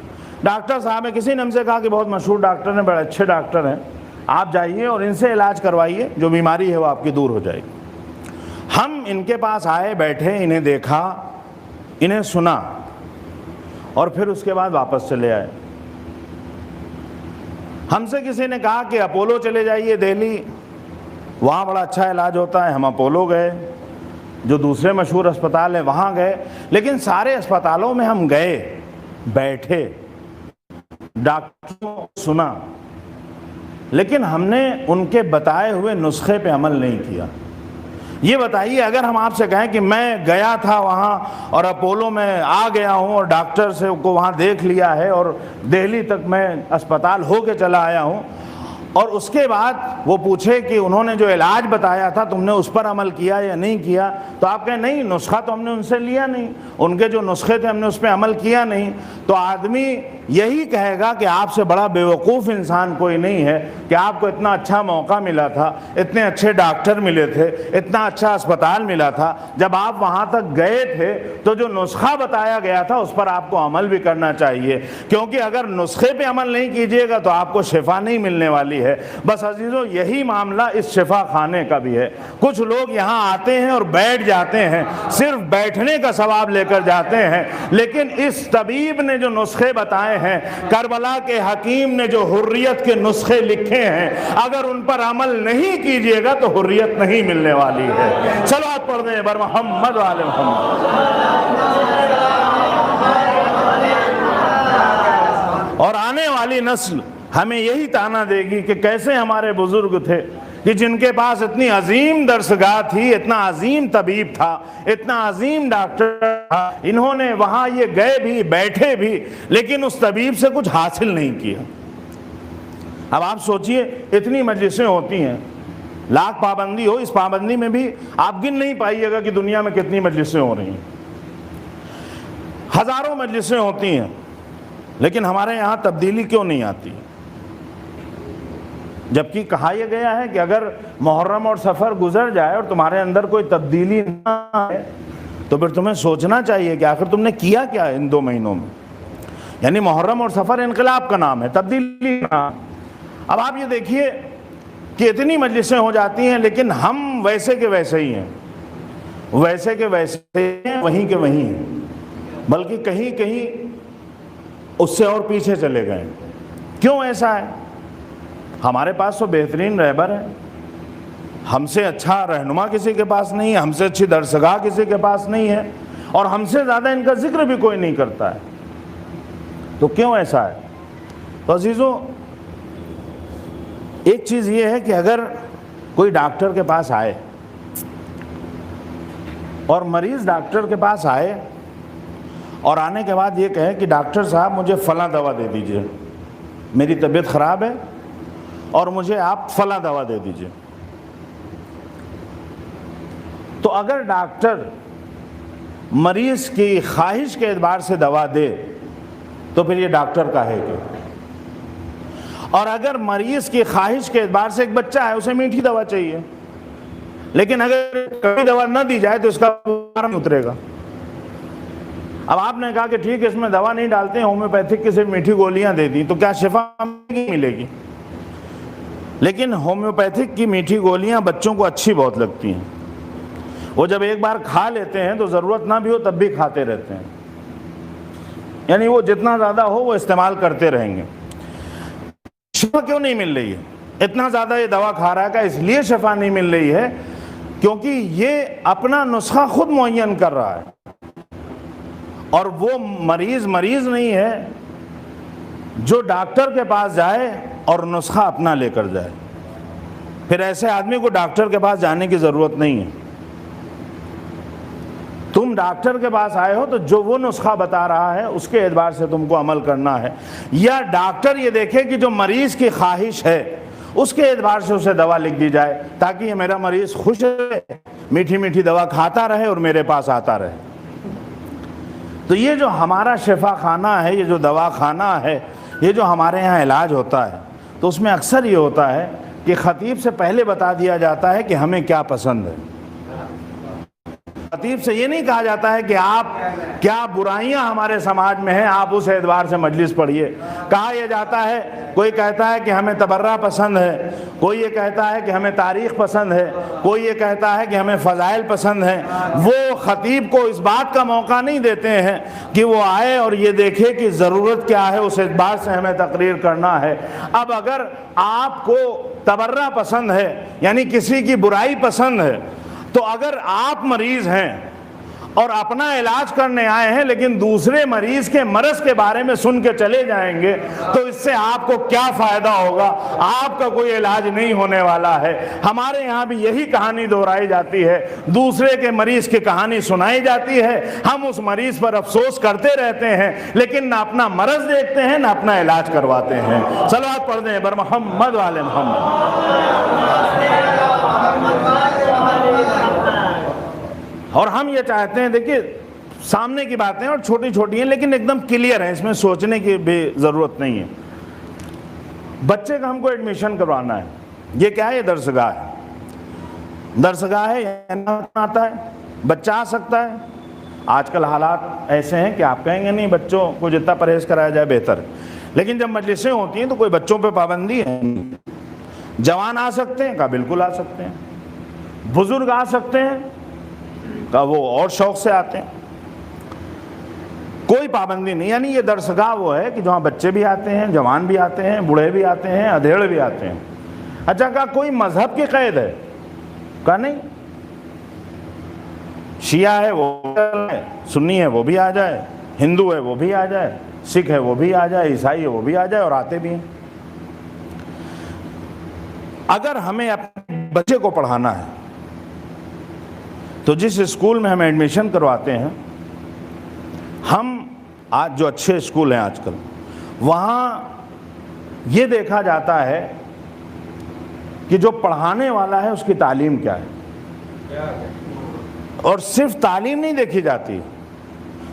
ڈاکٹر صاحب ہیں، کسی نے ہم سے کہا کہ بہت مشہور ڈاکٹر ہیں، بڑے اچھے ڈاکٹر ہیں، آپ جائیے اور ان سے علاج کروائیے، جو بیماری ہے وہ آپ کی دور ہو جائے گی۔ ہم ان کے پاس آئے، بیٹھے، انہیں دیکھا، انہیں سنا اور پھر اس کے بعد واپس چلے آئے۔ ہم سے کسی نے کہا کہ اپولو چلے جائیے دہلی، وہاں بڑا اچھا علاج ہوتا ہے، ہم اپولو گئے، جو دوسرے مشہور اسپتال ہیں وہاں گئے، لیکن سارے اسپتالوں میں ہم گئے، بیٹھے، ڈاکٹروں کو سنا، لیکن ہم نے ان کے بتائے ہوئے نسخے پہ عمل نہیں کیا۔ یہ بتائیے اگر ہم آپ سے کہیں کہ میں گیا تھا وہاں اور اپولو میں آ گیا ہوں اور ڈاکٹر سے کو وہاں دیکھ لیا ہے اور دہلی تک میں اسپتال ہو کے چلا آیا ہوں، اور اس کے بعد وہ پوچھے کہ انہوں نے جو علاج بتایا تھا تم نے اس پر عمل کیا یا نہیں کیا، تو آپ کہیں نہیں، نسخہ تو ہم نے ان سے لیا نہیں، ان کے جو نسخے تھے ہم نے اس پہ عمل کیا نہیں، تو آدمی یہی کہے گا کہ آپ سے بڑا بیوقوف انسان کوئی نہیں ہے کہ آپ کو اتنا اچھا موقع ملا تھا، اتنے اچھے ڈاکٹر ملے تھے، اتنا اچھا اسپتال ملا تھا، جب آپ وہاں تک گئے تھے تو جو نسخہ بتایا گیا تھا اس پر آپ کو عمل بھی کرنا چاہیے، کیونکہ اگر نسخے پہ عمل نہیں کیجئے گا تو آپ کو شفا نہیں ملنے والی ہے۔ بس عزیزوں یہی معاملہ اس شفا خانے کا بھی ہے۔ کچھ لوگ یہاں آتے ہیں اور بیٹھ جاتے ہیں، صرف بیٹھنے کا ثواب لے کر جاتے ہیں، لیکن اس طبیب نے جو نسخے بتائے ہیں، کربلا کے حکیم نے جو حریت کے نسخے لکھے ہیں، اگر ان پر عمل نہیں کیجئے گا تو حریت نہیں ملنے والی ہے۔ صلوات پڑھ دیں بر محمد وآل محمد۔ اور آنے والی نسل ہمیں یہی تانا دے گی کہ کیسے ہمارے بزرگ تھے کہ جن کے پاس اتنی عظیم درسگاہ تھی، اتنا عظیم طبیب تھا، اتنا عظیم ڈاکٹر تھا، انہوں نے وہاں یہ گئے بھی، بیٹھے بھی، لیکن اس طبیب سے کچھ حاصل نہیں کیا۔ اب آپ سوچئے اتنی مجلسیں ہوتی ہیں، لاکھ پابندی ہو، اس پابندی میں بھی آپ گن نہیں پائیے گا کہ دنیا میں کتنی مجلسیں ہو رہی ہیں، ہزاروں مجلسیں ہوتی ہیں، لیکن ہمارے یہاں تبدیلی کیوں نہیں آتی؟ جبکہ کہا یہ گیا ہے کہ اگر محرم اور سفر گزر جائے اور تمہارے اندر کوئی تبدیلی نہ آئے تو پھر تمہیں سوچنا چاہیے کہ آخر تم نے کیا کیا ان 2 مہینوں میں۔ یعنی محرم اور سفر انقلاب کا نام ہے، تبدیلی کا نام۔ اب آپ یہ دیکھیے کہ اتنی مجلسیں ہو جاتی ہیں لیکن ہم ویسے کے ویسے ہی ہیں، ویسے کے ویسے ہیں، وہیں کے وہیں ہیں، بلکہ کہیں کہیں اس سے اور پیچھے چلے گئے۔ کیوں ایسا ہے؟ ہمارے پاس تو بہترین رہبر ہے، ہم سے اچھا رہنما کسی کے پاس نہیں ہے، ہم سے اچھی درسگاہ کسی کے پاس نہیں ہے، اور ہم سے زیادہ ان کا ذکر بھی کوئی نہیں کرتا ہے، تو کیوں ایسا ہے؟ تو عزیزوں ایک چیز یہ ہے کہ اگر کوئی ڈاکٹر کے پاس آئے اور مریض ڈاکٹر کے پاس آئے اور آنے کے بعد یہ کہے کہ ڈاکٹر صاحب مجھے فلاں دوا دے دیجئے، میری طبیعت خراب ہے اور مجھے آپ فلاں دوا دے دیجئے، تو اگر ڈاکٹر مریض کی خواہش کے اعتبار سے دوا دے تو پھر یہ ڈاکٹر کا ہے کہ، اور اگر مریض کی خواہش کے اعتبار سے ایک بچہ ہے اسے میٹھی دوا چاہیے، لیکن اگر کبھی دوا نہ دی جائے تو اس کا نہیں اترے گا۔ اب آپ نے کہا کہ ٹھیک ہے اس میں دوا نہیں ڈالتے ہیں، ہومیوپیتھک کی صرف میٹھی گولیاں دے دی تو کیا شفا ملے گی؟ لیکن ہومیوپیتھک کی میٹھی گولیاں بچوں کو اچھی بہت لگتی ہیں، وہ جب ایک بار کھا لیتے ہیں تو ضرورت نہ بھی ہو تب بھی کھاتے رہتے ہیں، یعنی وہ جتنا زیادہ ہو وہ استعمال کرتے رہیں گے۔ شفا کیوں نہیں مل رہی ہے؟ اتنا زیادہ یہ دوا کھا رہا ہے کہ اس لیے شفا نہیں مل رہی ہے کیونکہ یہ اپنا نسخہ خود معین کر رہا ہے، اور وہ مریض نہیں ہے جو ڈاکٹر کے پاس جائے اور نسخہ اپنا لے کر جائے. پھر ایسے آدمی کو ڈاکٹر کے پاس جانے کی ضرورت نہیں ہے. تم ڈاکٹر کے پاس آئے ہو تو جو وہ نسخہ بتا رہا ہے اس کے اعتبار سے تم کو عمل کرنا ہے، یا ڈاکٹر یہ دیکھے کہ جو مریض کی خواہش ہے اس کے اعتبار سے اسے دوا لکھ دی جائے تاکہ یہ میرا مریض خوش رہے، میٹھی میٹھی دوا کھاتا رہے اور میرے پاس آتا رہے. تو یہ جو ہمارا شفا خانہ ہے، یہ جو دوا خانہ ہے، یہ جو ہمارے یہاں علاج ہوتا ہے، تو اس میں اکثر یہ ہوتا ہے کہ خطیب سے پہلے بتا دیا جاتا ہے کہ ہمیں کیا پسند ہے. خطیب سے یہ نہیں کہا جاتا ہے کہ آپ کیا برائیاں ہمارے سماج میں ہیں آپ اس اعتبار سے مجلس پڑھیے. کہا یہ جاتا ہے، کوئی کہتا ہے کہ ہمیں تبرہ پسند ہے، کوئی یہ کہتا ہے کہ ہمیں تاریخ پسند ہے، کوئی یہ کہتا ہے کہ ہمیں فضائل پسند ہیں. وہ خطیب کو اس بات کا موقع نہیں دیتے ہیں کہ وہ آئے اور یہ دیکھے کہ ضرورت کیا ہے، اس اعتبار سے ہمیں تقریر کرنا ہے. اب اگر آپ کو تبرہ پسند ہے یعنی کسی کی برائی پسند ہے، تو اگر آپ مریض ہیں اور اپنا علاج کرنے آئے ہیں لیکن دوسرے مریض کے مرض کے بارے میں سن کے چلے جائیں گے تو اس سے آپ کو کیا فائدہ ہوگا؟ آپ کا کوئی علاج نہیں ہونے والا ہے. ہمارے یہاں بھی یہی کہانی دہرائی جاتی ہے، دوسرے کے مریض کی کہانی سنائی جاتی ہے، ہم اس مریض پر افسوس کرتے رہتے ہیں لیکن نہ اپنا مرض دیکھتے ہیں نہ اپنا علاج کرواتے ہیں. صلوات پڑھ دیں بر محمد والے محمد. اور ہم یہ چاہتے ہیں، دیکھیے سامنے کی باتیں اور چھوٹی چھوٹی ہیں لیکن ایک دم کلیئر ہیں، اس میں سوچنے کی بھی ضرورت نہیں ہے. بچے کا ہم کو ایڈمیشن کروانا ہے، یہ کیا ہے؟ یہ درسگاہ ہے. درسگاہ ہے یعنی آتا ہے، بچہ آ سکتا ہے. آج کل حالات ایسے ہیں کہ آپ کہیں گے نہیں بچوں کو جتنا پرہیز کرایا جائے بہتر، لیکن جب مجلسیں ہوتی ہیں تو کوئی بچوں پہ پابندی ہے. جوان آ سکتے ہیں، کہا بالکل آ سکتے ہیں. بزرگ آ سکتے ہیں، کہا وہ اور شوق سے آتے ہیں، کوئی پابندی نہیں. یعنی یہ درسگاہ وہ ہے کہ جہاں بچے بھی آتے ہیں، جوان بھی آتے ہیں، بوڑھے بھی آتے ہیں، ادھیڑ بھی آتے ہیں. اچھا کہا کوئی مذہب کی قید ہے؟ کہا نہیں، شیعہ ہے وہ ہے، سنی ہے وہ بھی آ جائے، ہندو ہے وہ بھی آ جائے، سکھ ہے وہ بھی آ جائے، عیسائی ہے وہ بھی آ جائے، اور آتے بھی ہیں. اگر ہمیں اپنے بچے کو پڑھانا ہے تو جس اسکول میں ہم ایڈمیشن کرواتے ہیں، ہم آج جو اچھے اسکول ہیں آج کل، وہاں یہ دیکھا جاتا ہے کہ جو پڑھانے والا ہے اس کی تعلیم کیا ہے. اور صرف تعلیم نہیں دیکھی جاتی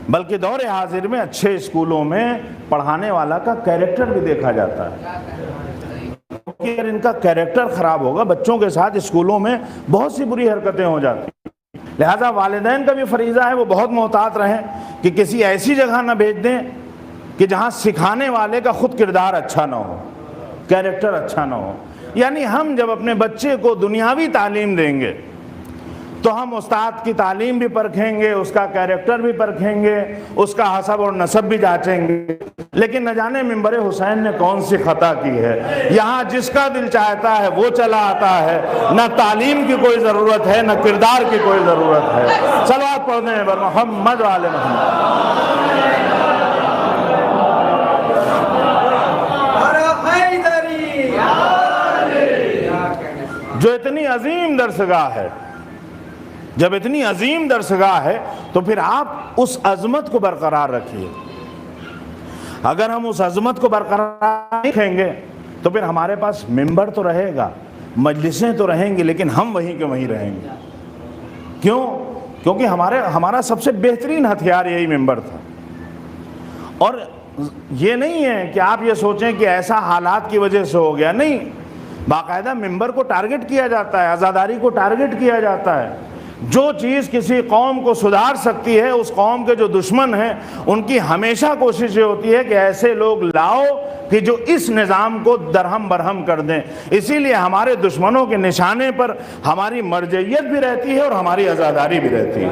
بلکہ دور حاضر میں اچھے اسکولوں میں پڑھانے والا کا کیریکٹر بھی دیکھا جاتا ہے. اگر ان کا کیریکٹر خراب ہوگا، بچوں کے ساتھ اسکولوں میں بہت سی بری حرکتیں ہو جاتی ہیں. لہذا والدین کا بھی فریضہ ہے وہ بہت محتاط رہیں کہ کسی ایسی جگہ نہ بھیج دیں کہ جہاں سکھانے والے کا خود کردار اچھا نہ ہو، کیریکٹر اچھا نہ ہو. یعنی ہم جب اپنے بچے کو دنیاوی تعلیم دیں گے تو ہم استاد کی تعلیم بھی پرکھیں گے، اس کا کیریکٹر بھی پرکھیں گے، اس کا حسب اور نسب بھی جانچیں گے. لیکن نہ جانے منبر حسین نے کون سی خطا کی ہے، یہاں جس کا دل چاہتا ہے وہ چلا آتا ہے. نہ تعلیم کی کوئی ضرورت ہے، نہ کردار کی کوئی ضرورت ہے. صلوات پڑھنے ہیں بر محمد والے محمد. جو اتنی عظیم درسگاہ ہے، جب اتنی عظیم درسگاہ ہے تو پھر آپ اس عظمت کو برقرار رکھیے. اگر ہم اس عظمت کو برقرار رکھیں گے تو پھر ہمارے پاس ممبر تو رہے گا، مجلسیں تو رہیں گی، لیکن ہم وہیں کے وہیں رہیں گے. کیوں؟ کیونکہ ہمارا سب سے بہترین ہتھیار یہی ممبر تھا. اور یہ نہیں ہے کہ آپ یہ سوچیں کہ ایسا حالات کی وجہ سے ہو گیا، نہیں، باقاعدہ ممبر کو ٹارگٹ کیا جاتا ہے، عزاداری کو ٹارگٹ کیا جاتا ہے. جو چیز کسی قوم کو سدھار سکتی ہے، اس قوم کے جو دشمن ہیں ان کی ہمیشہ کوشش یہ ہوتی ہے کہ ایسے لوگ لاؤ کہ جو اس نظام کو درہم برہم کر دیں. اسی لیے ہمارے دشمنوں کے نشانے پر ہماری مرجعیت بھی رہتی ہے اور ہماری عزاداری بھی رہتی ہے.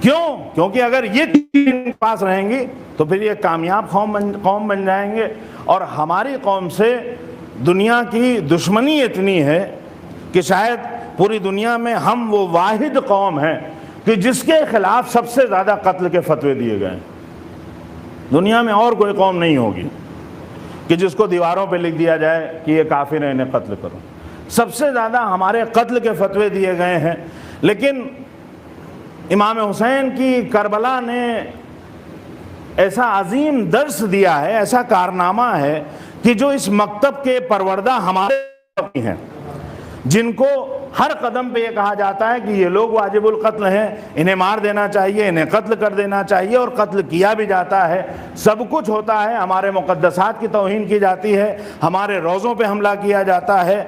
کیوں؟ کیونکہ اگر یہ چیز ان کے پاس رہیں گی تو پھر یہ کامیاب قوم بن جائیں گے. اور ہماری قوم سے دنیا کی دشمنی اتنی ہے کہ شاید پوری دنیا میں ہم وہ واحد قوم ہیں کہ جس کے خلاف سب سے زیادہ قتل کے فتوے دیے گئے ہیں. دنیا میں اور کوئی قوم نہیں ہوگی کہ جس کو دیواروں پہ لکھ دیا جائے کہ یہ کافر ہیں انہیں قتل کرو. سب سے زیادہ ہمارے قتل کے فتوے دیے گئے ہیں. لیکن امام حسین کی کربلا نے ایسا عظیم درس دیا ہے، ایسا کارنامہ ہے کہ جو اس مکتب کے پروردہ ہمارے ہیں، جن کو ہر قدم پہ یہ کہا جاتا ہے کہ یہ لوگ واجب القتل ہیں، انہیں مار دینا چاہیے، انہیں قتل کر دینا چاہیے، اور قتل کیا بھی جاتا ہے. سب کچھ ہوتا ہے. ہمارے مقدسات کی توہین کی جاتی ہے، ہمارے روزوں پہ حملہ کیا جاتا ہے،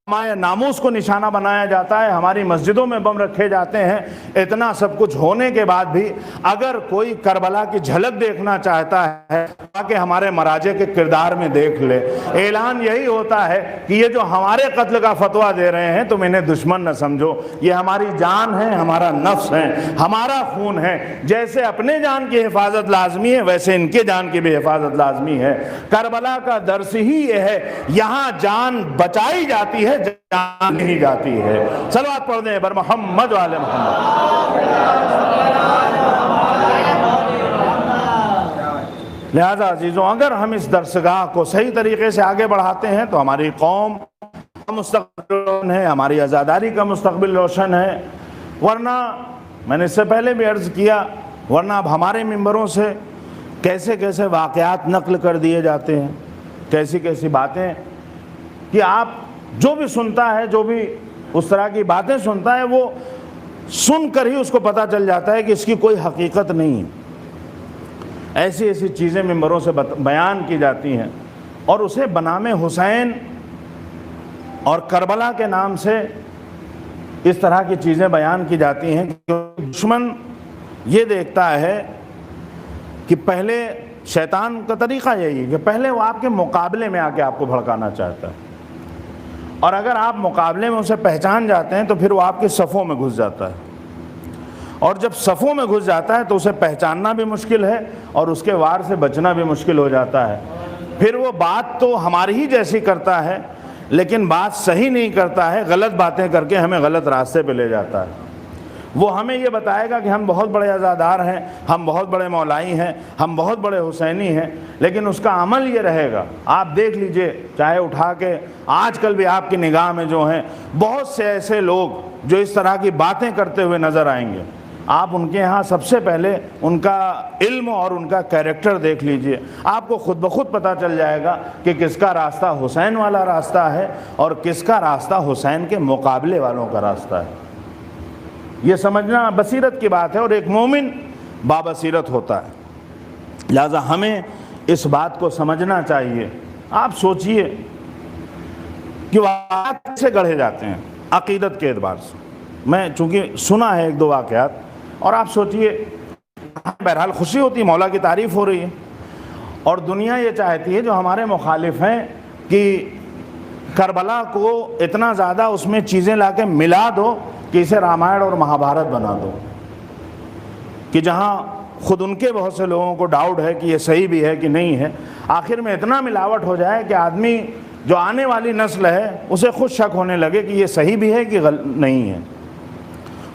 ہمارے ناموس کو نشانہ بنایا جاتا ہے، ہماری مسجدوں میں بم رکھے جاتے ہیں. اتنا سب کچھ ہونے کے بعد بھی اگر کوئی کربلا کی جھلک دیکھنا چاہتا ہے تاکہ ہمارے مراجع کے کردار میں دیکھ لے، اعلان یہی ہوتا ہے کہ یہ جو ہمارے قتل کا فتویٰ دے رہے ہیں تم انہیں دشمن نہ سمجھو، یہ ہماری جان ہے، ہمارا نفس ہے، ہمارا خون ہے. جیسے اپنے جان کی حفاظت لازمی ہے ویسے ان کے جان کی بھی حفاظت لازمی ہے. کربلا کا درس ہی یہ ہے، یہاں جان بچائی جاتی ہے، جان نہیں جاتی ہے. صلوات پڑھ دیں بر محمد و آل محمد. لہذا عزیزوں، اگر ہم اس درسگاہ کو صحیح طریقے سے آگے بڑھاتے ہیں تو ہماری قوم کا مستقبل روشن ہے، ہماری آزاداری کا مستقبل روشن ہے. ورنہ میں نے اس سے پہلے بھی عرض کیا، ورنہ اب ہمارے ممبروں سے کیسے کیسے واقعات نقل کر دیے جاتے ہیں، کیسی کیسی باتیں کہ آپ جو بھی سنتا ہے، جو بھی اس طرح کی باتیں سنتا ہے، وہ سن کر ہی اس کو پتہ چل جاتا ہے کہ اس کی کوئی حقیقت نہیں ہے. ایسی ایسی چیزیں ممبروں سے بیان کی جاتی ہیں اور اسے بنام حسین اور کربلا کے نام سے اس طرح کی چیزیں بیان کی جاتی ہیں کہ دشمن یہ دیکھتا ہے کہ پہلے شیطان کا طریقہ یہی ہے کہ پہلے وہ آپ کے مقابلے میں آ کے آپ کو بھڑکانا چاہتا ہے، اور اگر آپ مقابلے میں اسے پہچان جاتے ہیں تو پھر وہ آپ کے صفوں میں گھس جاتا ہے، اور جب صفوں میں گھس جاتا ہے تو اسے پہچاننا بھی مشکل ہے اور اس کے وار سے بچنا بھی مشکل ہو جاتا ہے. پھر وہ بات تو ہماری ہی جیسی کرتا ہے لیکن بات صحیح نہیں کرتا ہے، غلط باتیں کر کے ہمیں غلط راستے پہ لے جاتا ہے. وہ ہمیں یہ بتائے گا کہ ہم بہت بڑے عزادار ہیں، ہم بہت بڑے مولائی ہیں، ہم بہت بڑے حسینی ہیں، لیکن اس کا عمل یہ رہے گا. آپ دیکھ لیجئے، چاہے اٹھا کے آج کل بھی آپ کی نگاہ میں جو ہیں بہت سے ایسے لوگ جو اس طرح کی باتیں کرتے ہوئے نظر آئیں گے، آپ ان کے ہاں سب سے پہلے ان کا علم اور ان کا کیریکٹر دیکھ لیجئے. آپ کو خود بخود پتہ چل جائے گا کہ کس کا راستہ حسین والا راستہ ہے اور کس کا راستہ حسین کے مقابلے والوں کا راستہ ہے. یہ سمجھنا بصیرت کی بات ہے، اور ایک مومن بابصیرت ہوتا ہے. لہذا ہمیں اس بات کو سمجھنا چاہیے. آپ سوچئے کہ واقعات کیسے گڑھے جاتے ہیں عقیدت کے اعتبار سے. میں چونکہ سنا ہے ایک دو واقعات، اور آپ سوچئے، بہرحال خوشی ہوتی ہے، مولا کی تعریف ہو رہی ہے، اور دنیا یہ چاہتی ہے جو ہمارے مخالف ہیں کہ کربلا کو اتنا زیادہ اس میں چیزیں لا کے ملا دو کہ اسے رامائن اور مہابھارت بنا دو، کہ جہاں خود ان کے بہت سے لوگوں کو ڈاؤٹ ہے کہ یہ صحیح بھی ہے کہ نہیں ہے، آخر میں اتنا ملاوٹ ہو جائے کہ آدمی جو آنے والی نسل ہے اسے خود شک ہونے لگے کہ یہ صحیح بھی ہے کہ نہیں ہے.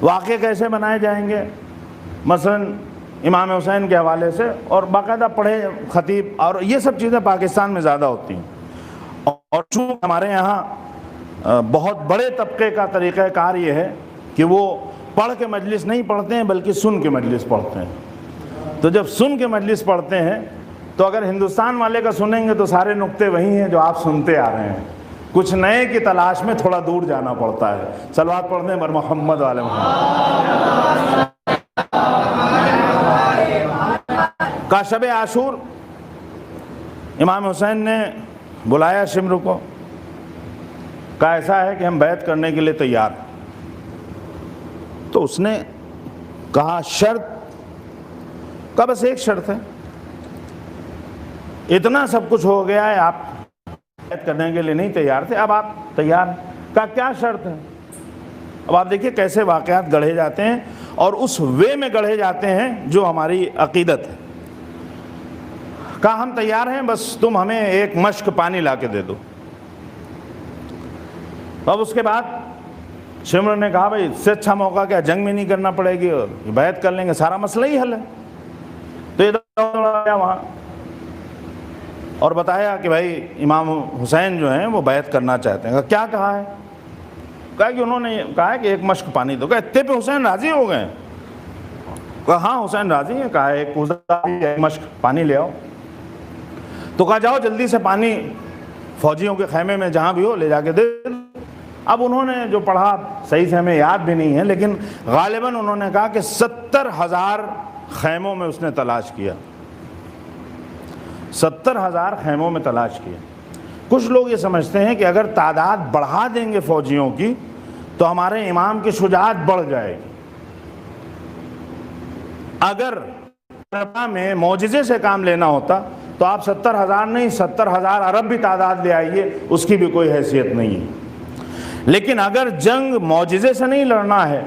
واقعے کیسے بنائے جائیں گے؟ مثلا امام حسین کے حوالے سے، اور باقاعدہ پڑھے خطیب، اور یہ سب چیزیں پاکستان میں زیادہ ہوتی ہیں. اور چونکہ ہمارے یہاں بہت بڑے طبقے کا طریقہ کار یہ ہے کہ وہ پڑھ کے مجلس نہیں پڑھتے ہیں بلکہ سن کے مجلس پڑھتے ہیں. تو جب سن کے مجلس پڑھتے ہیں تو اگر ہندوستان والے کا سنیں گے تو سارے نقطے وہی ہیں جو آپ سنتے آ رہے ہیں، کچھ نئے کی تلاش میں تھوڑا دور جانا پڑتا ہے. صلوات پڑھنے بر محمد و آل محمد. کا شب عاشور امام حسین نے بلایا شمر کو، کہا ایسا ہے کہ ہم بیعت کرنے کے لیے تیار ہیں. تو اس نے کہا شرط؟ کہا بس ایک شرط ہے. اتنا سب کچھ ہو گیا ہے، آپ بیعت کرنے کے لیے نہیں تیار تھے، اب آپ تیار ہیں. کہا کیا شرط ہے؟ اب آپ دیکھیے کیسے واقعات گڑھے جاتے ہیں اور اس وے میں گڑھے جاتے ہیں جو ہماری عقیدت ہے. کہا ہم تیار ہیں، بس تم ہمیں ایک مشک پانی لا کے دے دو. اب اس کے بعد شمر نے کہا بھائی اس سے اچھا موقع کیا، جنگ میں نہیں کرنا پڑے گی اور بیعت کر لیں گے، سارا مسئلہ ہی حل ہے. تو ادھر آیا وہاں اور بتایا کہ بھائی امام حسین جو ہیں وہ بیعت کرنا چاہتے ہیں. کیا کہا ہے؟ کہا کہ انہوں نے کہا کہ ایک مشک پانی دو. کہا اتنے پہ حسین راضی ہو گئے؟ کہا ہاں حسین راضی ہے. کہا ایک مشک پانی لے آؤ. تو کہا جاؤ جلدی سے پانی فوجیوں کے خیمے میں جہاں بھی ہو لے جا کے دے دو. اب انہوں نے جو پڑھا صحیح سے ہمیں یاد بھی نہیں ہے، لیکن غالباً انہوں نے کہا کہ 70,000 خیموں میں اس نے تلاش کیا. 70,000 خیموں میں تلاش کیا. کچھ لوگ یہ سمجھتے ہیں کہ اگر تعداد بڑھا دیں گے فوجیوں کی تو ہمارے امام کی شجاعت بڑھ جائے گی. اگر میں معجزے سے کام لینا ہوتا تو آپ 70,000 نہیں 70,000 عرب بھی تعداد لے آئیے، اس کی بھی کوئی حیثیت نہیں ہے. لیکن اگر جنگ معجزے سے نہیں لڑنا ہے،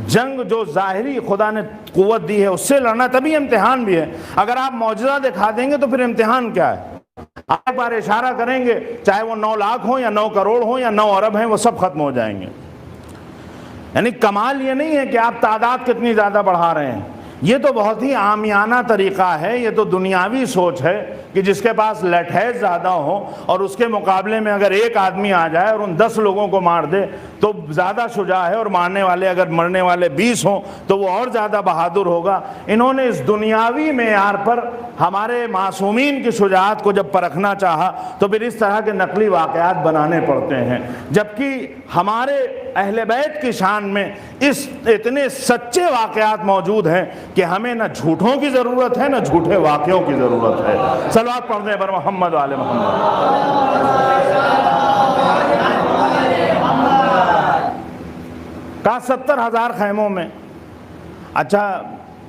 جنگ جو ظاہری خدا نے قوت دی ہے اس سے لڑنا، تبھی امتحان بھی ہے. اگر آپ معجزہ دکھا دیں گے تو پھر امتحان کیا ہے؟ آپ ایک بار اشارہ کریں گے، چاہے وہ 9 لاکھ ہوں یا 9 کروڑ ہوں یا 9 ارب ہیں، وہ سب ختم ہو جائیں گے. یعنی کمال یہ نہیں ہے کہ آپ تعداد کتنی زیادہ بڑھا رہے ہیں، یہ تو بہت ہی عامیانہ طریقہ ہے، یہ تو دنیاوی سوچ ہے کہ جس کے پاس لٹھیز زیادہ ہو اور اس کے مقابلے میں اگر ایک آدمی آ جائے اور ان 10 لوگوں کو مار دے تو زیادہ شجاع ہے، اور مارنے والے اگر مرنے والے 20 ہوں تو وہ اور زیادہ بہادر ہوگا. انہوں نے اس دنیاوی معیار پر ہمارے معصومین کی شجاعت کو جب پرکھنا چاہا تو پھر اس طرح کے نقلی واقعات بنانے پڑتے ہیں، جبکہ ہمارے اہل بیت کی شان میں اس اتنے سچے واقعات موجود ہیں کہ ہمیں نہ جھوٹوں کی ضرورت ہے نہ جھوٹے واقعوں کی ضرورت ہے. صلوات پڑھ دیں بر محمد وآل محمد. کہا 70,000 خیموں میں. اچھا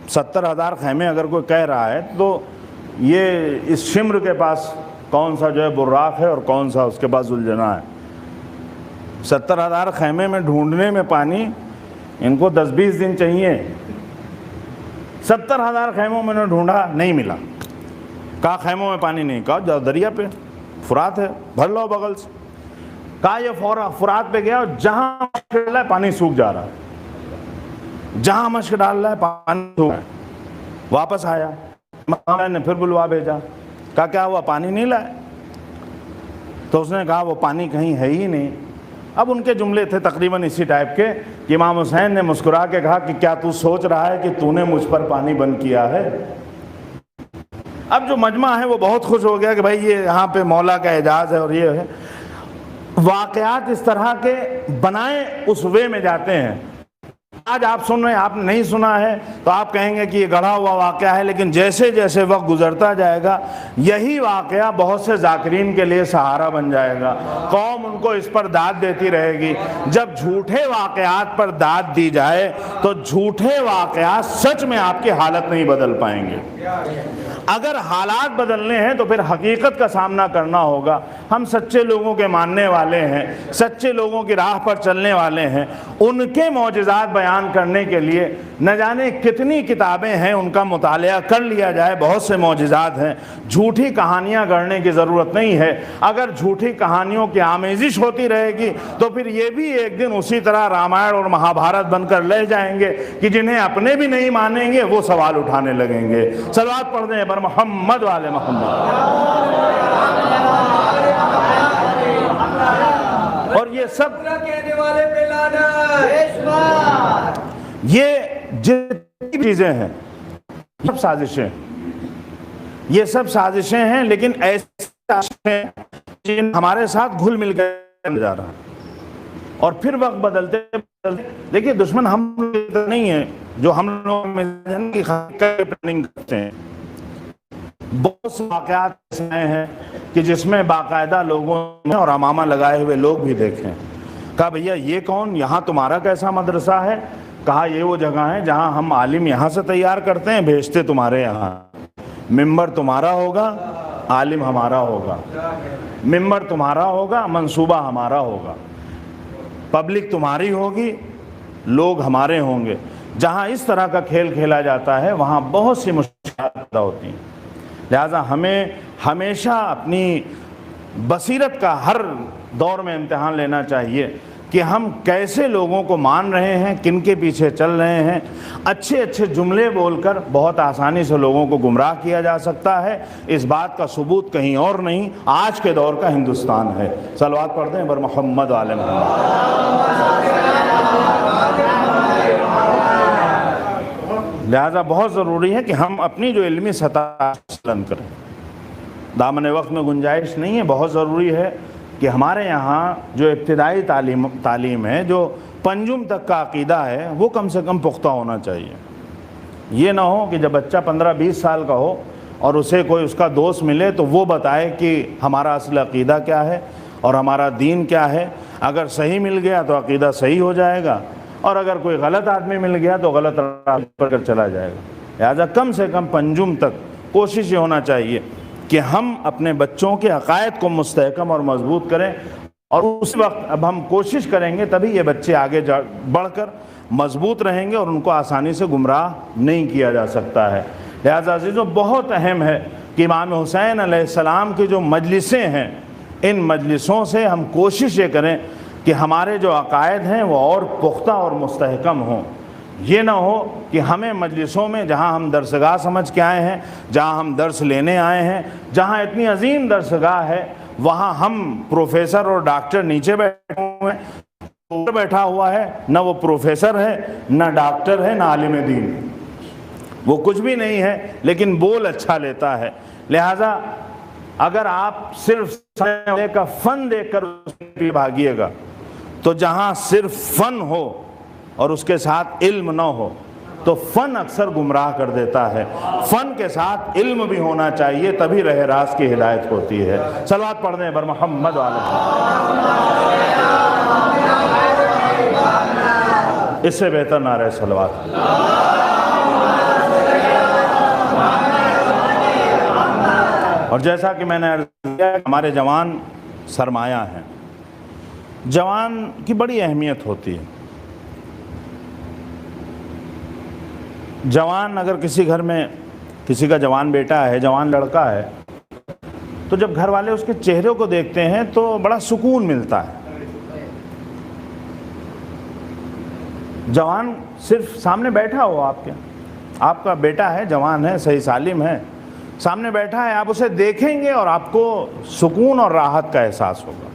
70,000 خیمے اگر کوئی کہہ رہا ہے تو یہ اس شمر کے پاس کون سا جو ہے براق ہے اور کون سا اس کے پاس ذوالجناح ہے؟ 70,000 خیمے میں ڈھونڈنے میں پانی ان کو 10-20 دن چاہیے. 70,000 خیموں میں نے ڈھونڈا، نہیں ملا. کہا خیموں میں پانی نہیں. کہا جاؤ دریا پہ، فرات ہے، بھر لو بغل سے. کہا یہ فرات پہ گیا اور جہاں مشک ڈال رہا ہے پانی سوکھ جا رہا ہے، جہاں مشک ڈال رہا ہے پانی سوکھ رہا ہے. واپس آیا، نے پھر بلوا بھیجا. کہا کیا ہوا، پانی نہیں لائے؟ تو اس نے کہا وہ پانی کہیں ہے ہی نہیں. اب ان کے جملے تھے تقریباً اسی ٹائپ کے کہ امام حسین نے مسکرا کے کہا کہ کیا تو سوچ رہا ہے کہ تو نے مجھ پر پانی بند کیا ہے؟ اب جو مجمع ہے وہ بہت خوش ہو گیا کہ بھائی یہ یہاں پہ مولا کا اعجاز ہے. اور یہ ہے واقعات اس طرح کے بنائیں اس وے میں جاتے ہیں. آج آپ سن رہے ہیں، آپ نے نہیں سنا ہے تو آپ کہیں گے کہ یہ گڑھا ہوا واقعہ ہے، لیکن جیسے جیسے وقت گزرتا جائے گا یہی واقعہ بہت سے ذاکرین کے لیے سہارا بن جائے گا. قوم ان کو اس پر داد دیتی رہے گی. جب جھوٹے واقعات پر داد دی جائے تو جھوٹے واقعات سچ میں آپ کی حالت نہیں بدل پائیں گے. اگر حالات بدلنے ہیں تو پھر حقیقت کا سامنا کرنا ہوگا. ہم سچے لوگوں کے ماننے والے ہیں، سچے لوگوں کی راہ پر چلنے والے ہیں. ان کے معجزات بیان کرنے کے لیے نہ جانے کتنی کتابیں ہیں، ان کا مطالعہ کر لیا جائے. بہت سے معجزات ہیں. جھوٹی کہانیاں گڑھنے کی ضرورت نہیں ہے. اگر جھوٹی کہانیوں کی آمیزش ہوتی رہے گی تو پھر یہ بھی ایک دن اسی طرح رامائن اور مہابھارت بن کر رہ جائیں گے کہ جنہیں اپنے بھی نہیں مانیں گے وہ سوال اٹھانے لگیں گے. صلوات پڑھ دیں بر محمد والے محمد. اور یہ سب یہ جتنی چیزیں ہیں سب سازشیں، یہ سب سازشیں ہیں، لیکن ایسی سازشیں ہیں جن ہمارے ساتھ گھل مل کر جا رہا ہے. اور پھر وقت بدلتے دیکھیے دشمن ہم لوگ نہیں ہے جو ہم لوگ پلاننگ کرتے ہیں. بہت سے واقعات ایسے ہیں کہ جس میں باقاعدہ لوگوں نے اور عمامہ لگائے ہوئے لوگ بھی دیکھیں. کہا بھیا یہ کون، یہاں تمہارا کیسا مدرسہ ہے؟ کہا یہ وہ جگہ ہے جہاں ہم عالم یہاں سے تیار کرتے ہیں، بھیجتے تمہارے یہاں. ممبر تمہارا ہوگا، عالم ہمارا ہوگا. ممبر تمہارا ہوگا، منصوبہ ہمارا ہوگا. پبلک تمہاری ہوگی، لوگ ہمارے ہوں گے۔ جہاں اس طرح کا کھیل کھیلا جاتا ہے وہاں بہت سی مشکلات پیدا ہوتی ہیں، لہٰذا ہمیں ہمیشہ اپنی بصیرت کا ہر دور میں امتحان لینا چاہیے کہ ہم کیسے لوگوں کو مان رہے ہیں، کن کے پیچھے چل رہے ہیں۔ اچھے اچھے جملے بول کر بہت آسانی سے لوگوں کو گمراہ کیا جا سکتا ہے، اس بات کا ثبوت کہیں اور نہیں، آج کے دور کا ہندوستان ہے۔ صلوات پڑھتے ہیں بر محمد و آل محمد۔ لہٰذا بہت ضروری ہے کہ ہم اپنی جو علمی سطح بلند کریں۔ دامن وقت میں گنجائش نہیں ہے، بہت ضروری ہے کہ ہمارے یہاں جو ابتدائی تعلیم ہے، جو پنجم تک کا عقیدہ ہے، وہ کم سے کم پختہ ہونا چاہیے۔ یہ نہ ہو کہ جب بچہ 15-20 سال کا ہو اور اسے کوئی اس کا دوست ملے تو وہ بتائے کہ ہمارا اصل عقیدہ کیا ہے اور ہمارا دین کیا ہے۔ اگر صحیح مل گیا تو عقیدہ صحیح ہو جائے گا، اور اگر کوئی غلط آدمی مل گیا تو غلط راہ پر کر چلا جائے گا۔ لہٰذا کم سے کم پنجم تک کوشش یہ ہونا چاہیے کہ ہم اپنے بچوں کے عقائد کو مستحکم اور مضبوط کریں، اور اس وقت اب ہم کوشش کریں گے تبھی یہ بچے آگے بڑھ کر مضبوط رہیں گے اور ان کو آسانی سے گمراہ نہیں کیا جا سکتا ہے۔ لہٰذا عزیزوں، بہت اہم ہے کہ امام حسین علیہ السلام کی جو مجلسیں ہیں، ان مجلسوں سے ہم کوشش یہ کریں کہ ہمارے جو عقائد ہیں وہ اور پختہ اور مستحکم ہوں۔ یہ نہ ہو کہ ہمیں مجلسوں میں، جہاں ہم درسگاہ سمجھ کے آئے ہیں، جہاں ہم درس لینے آئے ہیں، جہاں اتنی عظیم درسگاہ ہے، وہاں ہم پروفیسر اور ڈاکٹر نیچے بیٹھے ہوئے ہیں، بیٹھا ہوا ہے، نہ وہ پروفیسر ہے، نہ ڈاکٹر ہے، نہ عالم دین، وہ کچھ بھی نہیں ہے، لیکن بول اچھا لیتا ہے۔ لہٰذا اگر آپ صرف کا فن دیکھ کر اس کے بھاگیے گا تو جہاں صرف فن ہو اور اس کے ساتھ علم نہ ہو تو فن اکثر گمراہ کر دیتا ہے۔ فن کے ساتھ علم بھی ہونا چاہیے، تبھی راہ راست کی ہدایت ہوتی ہے۔ صلوات پڑھ دیں بر محمد و آل محمد۔ اس سے بہتر نعرہ صلوات۔ اور جیسا کہ میں نے عرض کیا، ہمارے جوان سرمایہ ہیں، جوان کی بڑی اہمیت ہوتی ہے۔ جوان اگر کسی گھر میں کسی کا جوان بیٹا ہے، جوان لڑکا ہے، تو جب گھر والے اس کے چہرے کو دیکھتے ہیں تو بڑا سکون ملتا ہے۔ جوان صرف سامنے بیٹھا ہو، آپ کا بیٹا ہے، جوان ہے، صحیح سالم ہے، سامنے بیٹھا ہے، آپ اسے دیکھیں گے اور آپ کو سکون اور راحت کا احساس ہوگا۔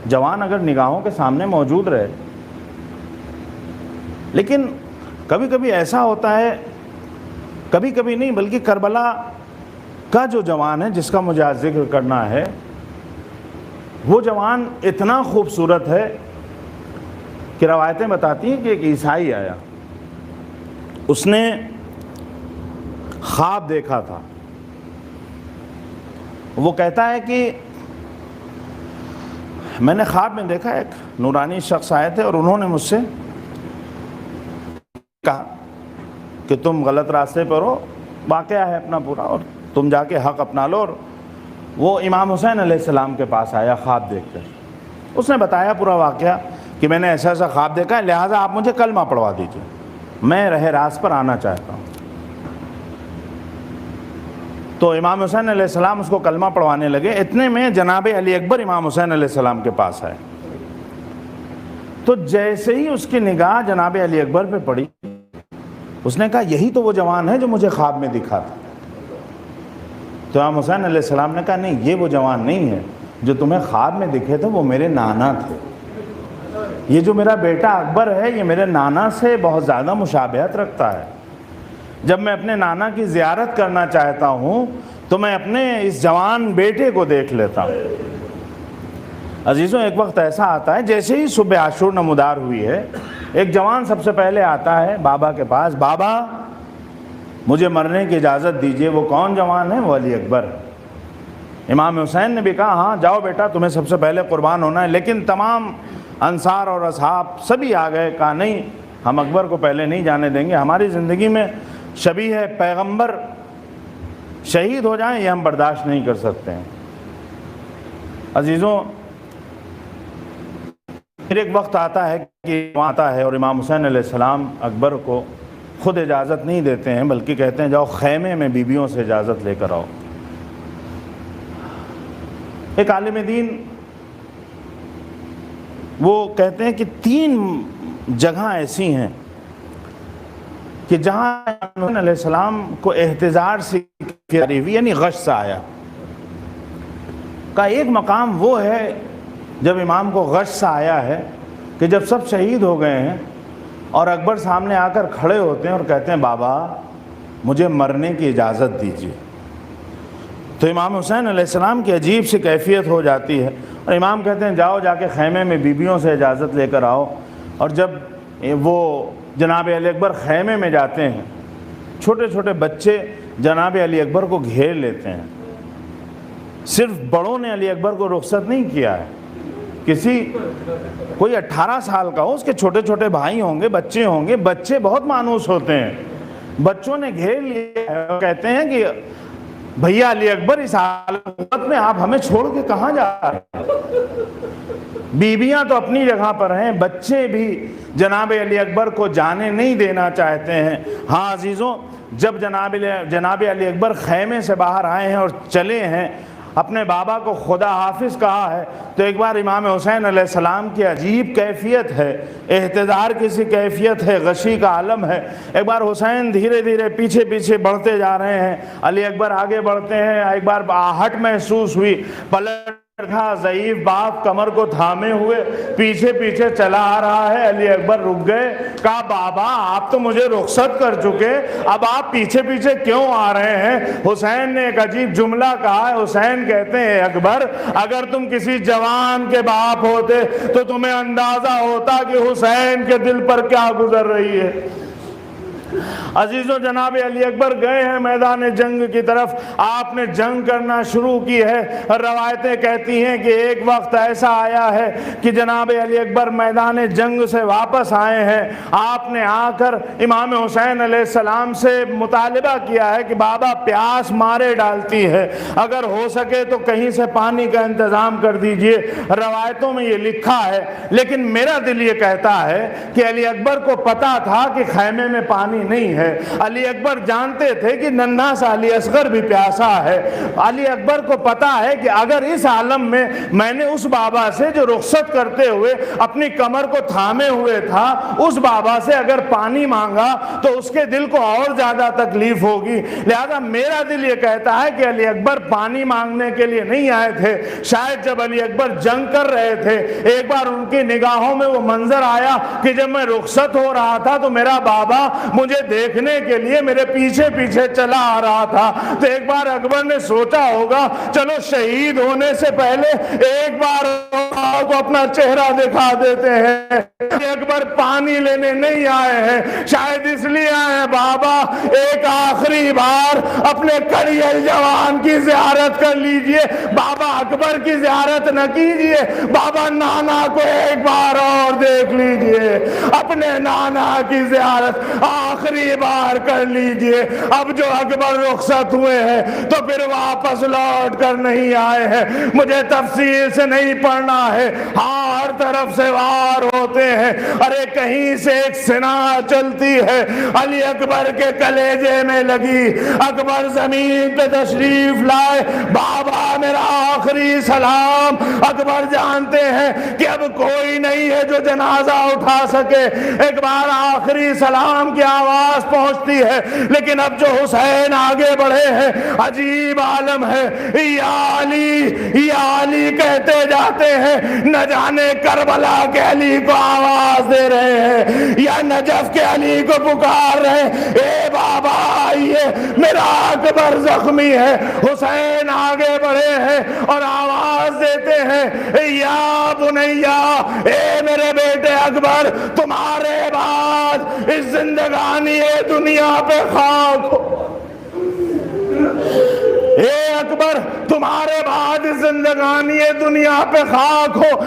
جوان اگر نگاہوں کے سامنے موجود رہے، لیکن کبھی کبھی ایسا ہوتا ہے، کبھی کبھی نہیں بلکہ کربلا کا جو جوان ہے جس کا مجھے آج ذکر کرنا ہے، وہ جوان اتنا خوبصورت ہے کہ روایتیں بتاتی ہیں کہ ایک عیسائی آیا، اس نے خواب دیکھا تھا۔ وہ کہتا ہے کہ میں نے خواب میں دیکھا ایک نورانی شخص آئے تھے اور انہوں نے مجھ سے کہا کہ تم غلط راستے پر ہو، واقعہ ہے اپنا پورا، اور تم جا کے حق اپنا لو۔ اور وہ امام حسین علیہ السلام کے پاس آیا خواب دیکھ کر، اس نے بتایا پورا واقعہ کہ میں نے ایسا ایسا خواب دیکھا ہے، لہٰذا آپ مجھے کلمہ پڑھوا دیجئے، میں راہ راست پر آنا چاہتا ہوں۔ تو امام حسین علیہ السلام اس کو کلمہ پڑھوانے لگے۔ اتنے میں جناب علی اکبر امام حسین علیہ السلام کے پاس آئے، تو جیسے ہی اس کی نگاہ جناب علی اکبر پہ پڑی، اس نے کہا یہی تو وہ جوان ہے جو مجھے خواب میں دکھا تھا۔ تو امام حسین علیہ السلام نے کہا نہیں، یہ وہ جوان نہیں ہے جو تمہیں خواب میں دکھے تھے، وہ میرے نانا تھے۔ یہ جو میرا بیٹا اکبر ہے، یہ میرے نانا سے بہت زیادہ مشابہت رکھتا ہے۔ جب میں اپنے نانا کی زیارت کرنا چاہتا ہوں تو میں اپنے اس جوان بیٹے کو دیکھ لیتا ہوں۔ عزیزوں، ایک وقت ایسا آتا ہے، جیسے ہی صبح عاشور نمودار ہوئی ہے، ایک جوان سب سے پہلے آتا ہے بابا کے پاس، بابا مجھے مرنے کی اجازت دیجیے۔ وہ کون جوان ہے؟ وہ علی اکبر۔ امام حسین نے بھی کہا ہاں جاؤ بیٹا، تمہیں سب سے پہلے قربان ہونا ہے، لیکن تمام انصار اور اصحاب سبھی آ گئے، کہا نہیں، ہم اکبر کو پہلے نہیں جانے دیں گے، ہماری زندگی میں شبیہ پیغمبر شہید ہو جائیں یہ ہم برداشت نہیں کر سکتے ہیں۔ عزیزوں، پھر ایک وقت آتا ہے کہ آتا ہے اور امام حسین علیہ السلام اکبر کو خود اجازت نہیں دیتے ہیں، بلکہ کہتے ہیں جاؤ خیمے میں بیویوں سے اجازت لے کر آؤ۔ ایک عالم دین وہ کہتے ہیں کہ 3 جگہ ایسی ہیں کہ جہاں امام حسین علیہ السلام کو احتضار سے ہوئی، یعنی غش آیا کا ایک مقام وہ ہے جب امام کو غش آیا ہے کہ جب سب شہید ہو گئے ہیں اور اکبر سامنے آ کر کھڑے ہوتے ہیں اور کہتے ہیں بابا مجھے مرنے کی اجازت دیجیے، تو امام حسین علیہ السلام کی عجیب سی کیفیت ہو جاتی ہے اور امام کہتے ہیں جاؤ جا کے خیمے میں بیویوں سے اجازت لے کر آؤ۔ اور جب وہ جناب علی اکبر خیمے میں جاتے ہیں، چھوٹے چھوٹے بچے جناب علی اکبر کو گھیر لیتے ہیں۔ صرف بڑوں نے علی اکبر کو رخصت نہیں کیا ہے، کوئی 18 سال کا ہو، اس کے چھوٹے چھوٹے بھائی ہوں گے، بچے ہوں گے، بچے بہت مانوس ہوتے ہیں، بچوں نے گھیر لیا ہے اور کہتے ہیں کہ بھیا علی اکبر اس حالت میں آپ ہمیں چھوڑ کے کہاں جا رہے ہیں؟ بیویاں تو اپنی جگہ پر ہیں، بچے بھی جناب علی اکبر کو جانے نہیں دینا چاہتے ہیں۔ ہاں عزیزوں، جب جناب علی اکبر خیمے سے باہر آئے ہیں اور چلے ہیں، اپنے بابا کو خدا حافظ کہا ہے، تو ایک بار امام حسین علیہ السلام کی عجیب کیفیت ہے، احتضار کی سی کیفیت ہے، غشی کا عالم ہے۔ ایک بار حسین دھیرے دھیرے پیچھے پیچھے بڑھتے جا رہے ہیں، علی اکبر آگے بڑھتے ہیں، ایک بار آہٹ محسوس ہوئی، پلٹ تھا، ضعیف باپ کمر کو تھامے ہوئے پیچھے پیچھے چلا آ رہا ہے۔ علی اکبر رک گئے، کہا بابا آپ تو مجھے رخصت کر چکے، اب آپ پیچھے پیچھے کیوں آ رہے ہیں؟ حسین نے ایک عجیب جملہ کہا ہے، حسین کہتے ہیں اکبر اگر تم کسی جوان کے باپ ہوتے تو تمہیں اندازہ ہوتا کہ حسین کے دل پر کیا گزر رہی ہے۔ عزیزوں، جناب علی اکبر گئے ہیں میدان جنگ کی طرف، آپ نے جنگ کرنا شروع کی ہے۔ روایتیں کہتی ہیں کہ ایک وقت ایسا آیا ہے کہ جناب علی اکبر میدان جنگ سے واپس آئے ہیں، آپ نے آ کر امام حسین علیہ السلام سے مطالبہ کیا ہے کہ بابا پیاس مارے ڈالتی ہے، اگر ہو سکے تو کہیں سے پانی کا انتظام کر دیجئے۔ روایتوں میں یہ لکھا ہے، لیکن میرا دل یہ کہتا ہے کہ علی اکبر کو پتا تھا کہ خیمے میں پانی نہیں ہے، علی اکبر جانتے تھے کہ ننھا سا علی اصغر بھی پیاسا ہے۔ علی اکبر کو پتا ہے کہ اگر اس عالم میں نے اس بابا سے جو رخصت کرتے ہوئے اپنی کمر کو تھامے ہوئے تھا، اس بابا سے اگر پانی مانگا تو اس کے دل کو اور زیادہ تکلیف ہوگی، لہذا میرا دل یہ کہتا ہے کہ علی اکبر پانی مانگنے کے لیے نہیں آئے تھے۔ شاید جب علی اکبر جنگ کر رہے تھے، ایک بار ان کی نگاہوں میں وہ منظر آیا کہ جب میں رخصت ہو رہا تھا تو میرا بابا مجھے دیکھنے کے لیے میرے پیچھے پیچھے چلا آ رہا تھا، تو ایک بار اکبر نے سوچا ہوگا چلو شہید ہونے سے پہلے ایک بار کو اپنا چہرہ دکھا دیتے ہیں۔ اکبر پانی لینے نہیں آئے ہیں، شاید اس لیے آئے ہیں بابا ایک آخری بار اپنے کڑیل جوان کی زیارت کر لیجئے، بابا اکبر کی زیارت نہ کیجئے، بابا نانا کو ایک بار اور دیکھ لیجئے، اپنے نانا کی زیارت آخری بار کر لیجئے۔ اب جو اکبر رخصت ہوئے ہیں تو پھر واپس لوٹ کر نہیں آئے ہیں، مجھے تفصیل سے نہیں پڑھنا ہے، ہر طرف سے وار ہوتے ہیں، ارے کہیں سے ایک سنا چلتی ہے، علی اکبر کے کلیجے میں لگی، اکبر زمین پہ تشریف لائے، بابا میرا آخری سلام۔ اکبر جانتے ہیں کہ اب کوئی نہیں ہے جو جنازہ اٹھا سکے، ایک بار آخری سلام کی آواز پہنچتی ہے، لیکن اب جو حسین آگے بڑھے ہیں عجیب عالم ہے، یا علی کہتے جاتے ہیں، نہ جانے کربلا کے علی کو آواز دے رہے ہیں یا نجف کے علی کو پکار رہے ہیں، اے بابا آئیے میرا اکبر زخمی ہے۔ حسین آگے بڑھے ہیں اور آواز دیتے ہیں، یا بنیا، اے میرے بیٹے اکبر، تمہارے بعد اس زندگانی دنیا پہ خاک ہو، اے اکبر تمہارے بعد اس زندگانی دنیا پہ خاک ہو۔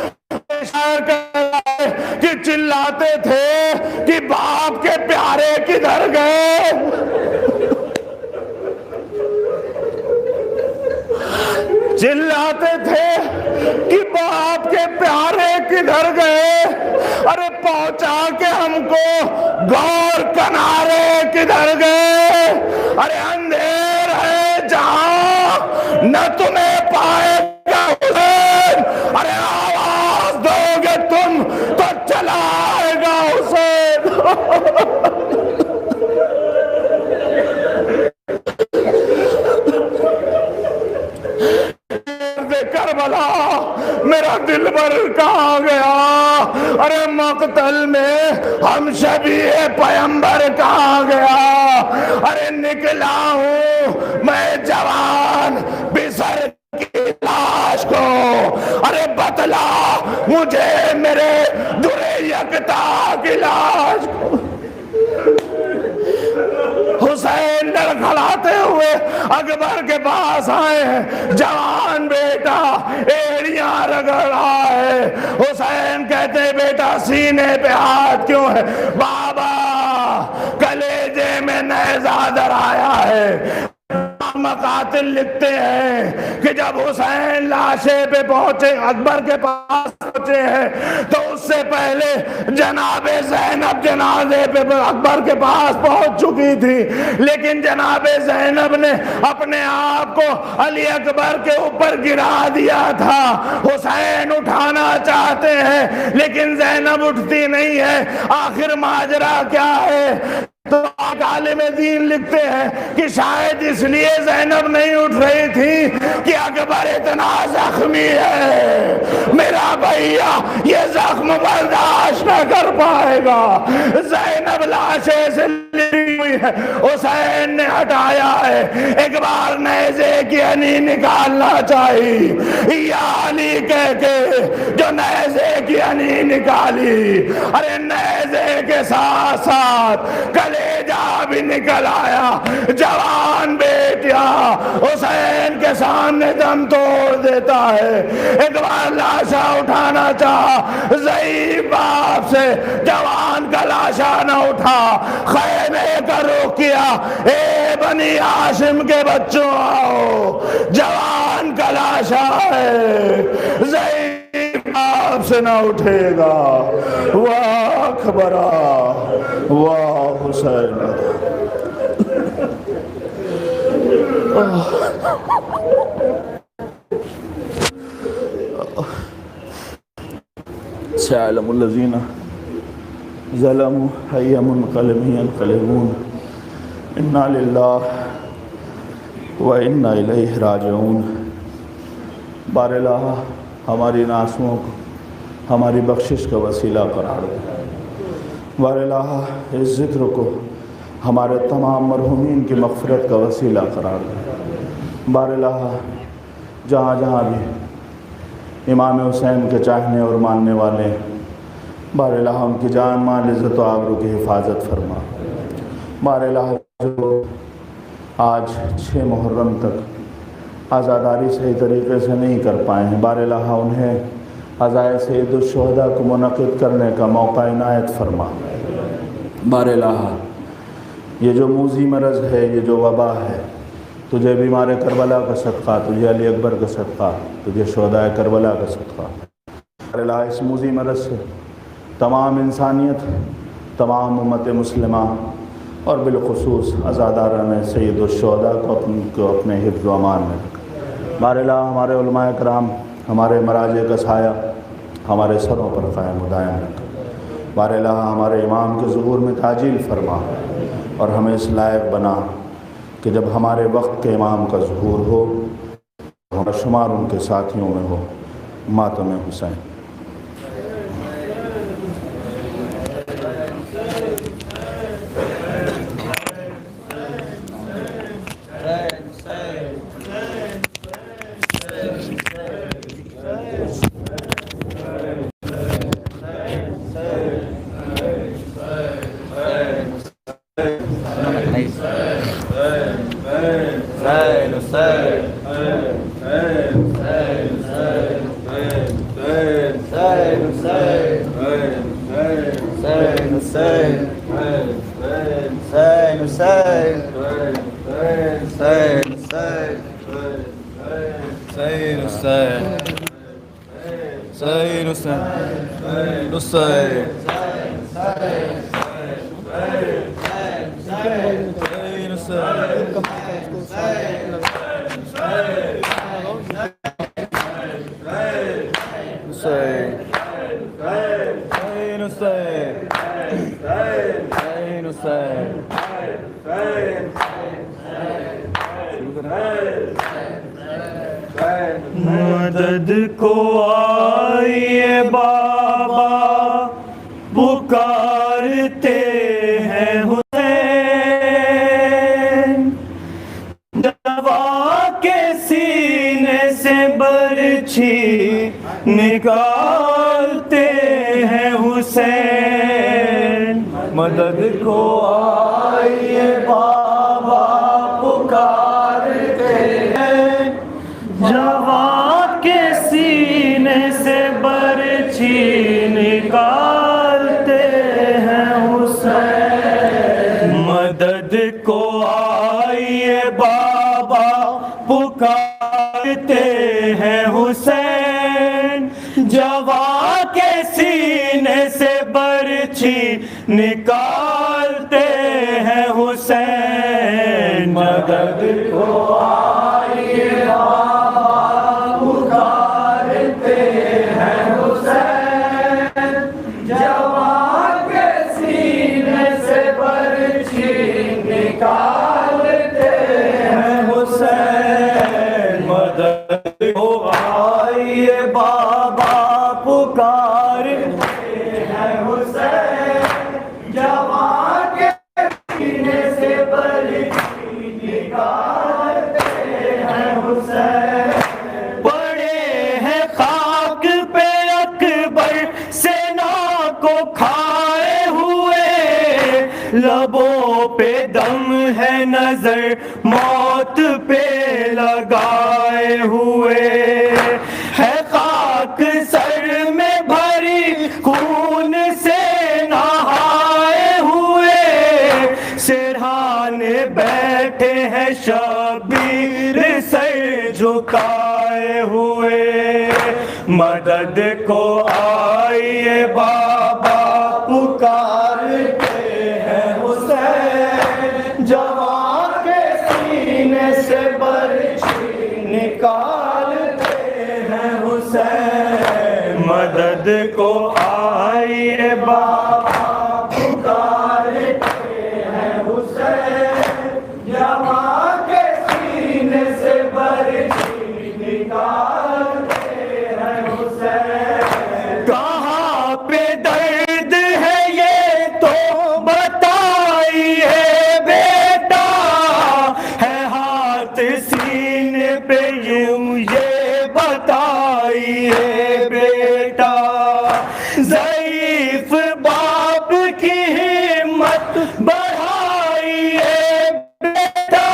شاعر کہتا ہے کہ چلاتے تھے کہ باپ کے پیارے کدھر گئے، چلاتے تھے کہ باپ کے پیارے کدھر گئے، ارے پہنچا کے ہم کو گور کنارے کدھر گئے، ارے اندھیر ہے جہاں نہ تمہیں پائے گا حسین، ارے آواز دو گے تم تو چلا آئے گا حسین۔ کربلا میرا دل بر کہاں گیا، ارے مقتل میں ہم شبیہ پیمبر کہاں گیا، ارے نکلا ہوں میں جوان بسر کی لاش کو، ارے بتلا مجھے میرے درے یکتا کی لاش کو۔ حسین لڑکھڑاتے ہوئے اکبر کے پاس آئے ہیں، جوان بیٹا ایڑیاں رگڑ رہا ہے۔ حسین کہتے ہیں بیٹا سینے پہ ہاتھ کیوں ہے؟ بابا کلیجے میں نیزہ درایا ہے۔ مقاتل لکھتے ہیں کہ جب حسین لاشے پہ پہنچے، اکبر کے پاس پہنچے ہیں، تو اس سے پہلے جناب زینب جنازے پہ اکبر کے پاس پہنچ چکی تھی، لیکن جناب زینب نے اپنے آپ کو علی اکبر کے اوپر گرا دیا تھا۔ حسین اٹھانا چاہتے ہیں لیکن زینب اٹھتی نہیں ہے۔ آخر ماجرا کیا ہے؟ تو عالم دین لکھتے ہیں کہ شاید اس لیے زینب نہیں اٹھ رہی تھی کہ اکبر اتنا زخمی ہے، میرا بھیا یہ زخم برداشت نہ کر پائے گا۔ زینب لاشے سے لڑی ہوئی ہے، حسین نے ہٹایا ہے، ایک بار نیزے کی انی نکالنا چاہیے یا علی کہہ کے جو نیزے کی انی نکالی، ارے نیزے کے ساتھ ساتھ کلیجہ بھی نکل آیا۔ جوان بیٹیا حسین کے سامنے دم توڑ دیتا ہے۔ ایک بار لاشا اٹھانا چاہا، ضعیف باپ سے جوان کا لاشا نہ اٹھا، خیمے کا رخ کیا، اے بنی ہاشم کے بچوں آؤ، جوان کا لاشا ہے، ضعیف باپ سے نہ اٹھے گا۔ واہ اکبرا، واہ حسین۔ سيعلم الذين ظلموا أي منقلب ينقلبون إنا لله وإنا إليه راجعون۔ بار الہ ہماری ناسوؤں کو ہماری بخشش کا وسیلہ قرار دے۔ بار الہ اس ذکر کو ہمارے تمام مرحومین کی مغفرت کا وسیلہ قرار دے۔ بار الہ جہاں جہاں بھی امام حسین کے چاہنے اور ماننے والے، بار الہ ان کی جان مال عزت و آبرو کی حفاظت فرما۔ بار الہ جو آج 6 محرم تک عزاداری صحیح طریقے سے نہیں کر پائے ہیں، بار الہ انہیں عزائے سید الشہداء کو منعقد کرنے کا موقع عنایت فرما۔ بار الہ یہ جو موذی مرض ہے، یہ جو وبا ہے، تجھے بیمار کربلا کا صدقہ، تجھے علی اکبر کا صدقہ، تجھے شہداء کربلا کا صدقہ۔ بار الہ اس موذی مرض سے تمام انسانیت، تمام امت مسلمہ اور بالخصوص عزاداران سید الشہداء کو اپنے حفظ و امان میں رکھ۔ بار الہ ہمارے علماء کرام، ہمارے مراجع کا سایہ ہمارے سروں پر قائم و دائم رکھ۔ بار الہ ہمارے امام کے ظہور میں تعجیل فرما اور ہمیں اس لائق بنا کہ جب ہمارے وقت کے امام کا ظہور ہو، ہمارا شمار ان کے ساتھیوں میں ہو۔ ماتم حسین۔ حسین حسین مدد کو آئیے بابا پکارتے ہیں حسین، دوا کے سینے سے برچھی نکالتے ہیں حسین، مدد کو آئیے بابا پکارتے ہیں، جوان کے سینے سے برچھی نکالتے ہیں حسین، مدد کو آئیے بابا پکارتے ہیں حسین، جوان کے سینے سے برچھی نکالتے ہیں حسین، مدد کو آئیے بابا پکارتے ہیں حسین، جوان کے سینے سے برچھی نکالتے ہیں حسین، مدد کو آئیے بابا پکارتے ہیں حسین، جوان کے سینے سے برچھی نکالتے ہیں حسین، پڑے ہیں خاک پہ اکبر سینا کو کھائے ہوئے، لبوں پہ دم ہے نظر موت پہ لگائے ہوئے، ہے خاک سر میں بھری خون سے نہائے ہوئے، سرہانے بیٹھے ہیں شبیر سر جھکائے ہوئے، مدد کو آئیے بابا پکارتے ہیں حسین، جوان کے سینے سے برچھی نکالتے ہیں حسین، مدد کو آئیے بابا پکارتے ہیں حسین، جوان کے سینے سے برچھی نکالتے ہیں حسین، کہاں پہ درد ہے یہ تو بتائیے بیٹا، ہے ہاتھ سینے پہ یوں یہ بتائیے بیٹا، ضعیف باپ کی ہمت بڑھائیے بیٹا،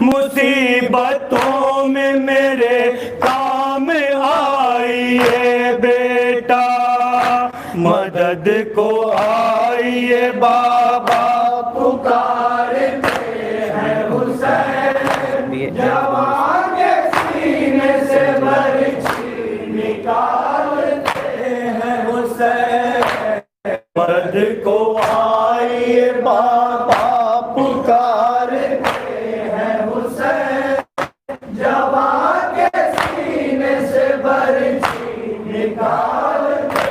مصیبتوں میں میرے کام آئیے بیٹا، مدد کو آئیے بابا پکارتے ہیں حسین، جوان کے سینے سے برچھی نکالتے ہیں حسین، مدد کو آئیے بابا پکارتے ہیں حسین، جوان کے سینے سے برچھی نکالتے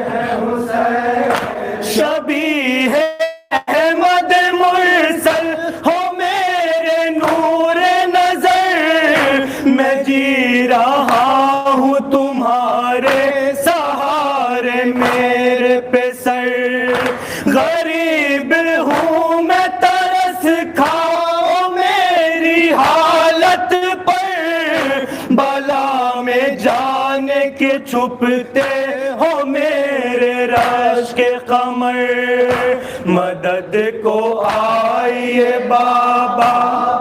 ہیں حسین، شبیہ احمد مرسل ہو میرے نور نظر، میں جی رہا ہوں تمہارے سہارے میرے پہ سر، غریب ہوں میں ترس کھاؤ میری حالت پر، بلا میں جان کے چھپتے ہو میرے رش کے قمر، مدد کو آئیے بابا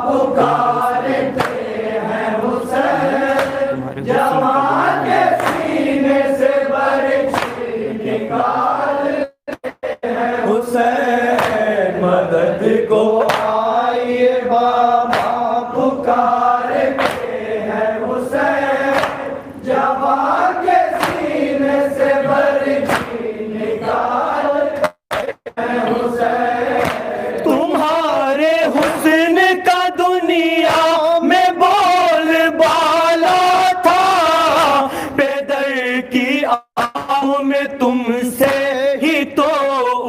پکارتے ہیں حسین، جوان کے سینے سے برچھی نکالتے ہیں حسین، مدد کو آئیے بابا پکارتے ہیں حسین، جوان کے سینے راہ میں تم سے ہی تو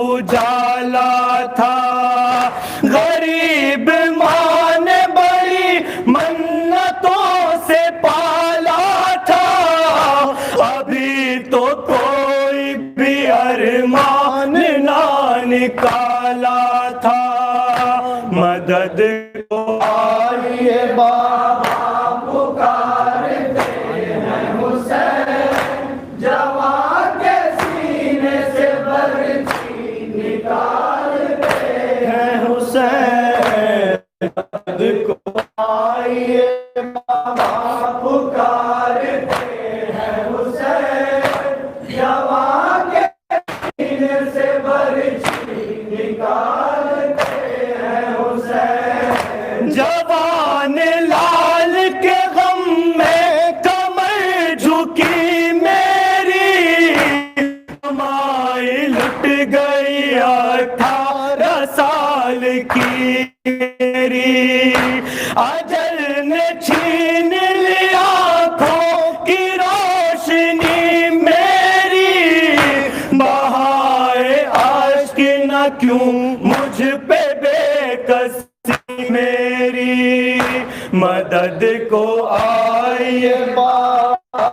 اجالا تھا، غریب ماں نے بڑی منتوں سے پالا تھا، ابھی تو کوئی بھی ارمان نہ نکالا تھا، مدد کو آئیے بابا پکارتے ہیں حسین، جوان کے سینے سے برچھی نکالتے ہیں حسین، مدد کو آئیے بابا پکارتے ہیں حسین، جوان کے سینے سے برچھی نکالتے ہیں حسین، جوان لال کے غم میں کمر جھکی میری، کمائی لٹ گئی 18 سال کی میری، اجل نے چھین لیا آنکھوں کی روشنی میری، بہائے اشک نہ کیوں مجھ پہ بے کسی میری، مدد کو آئیے بابا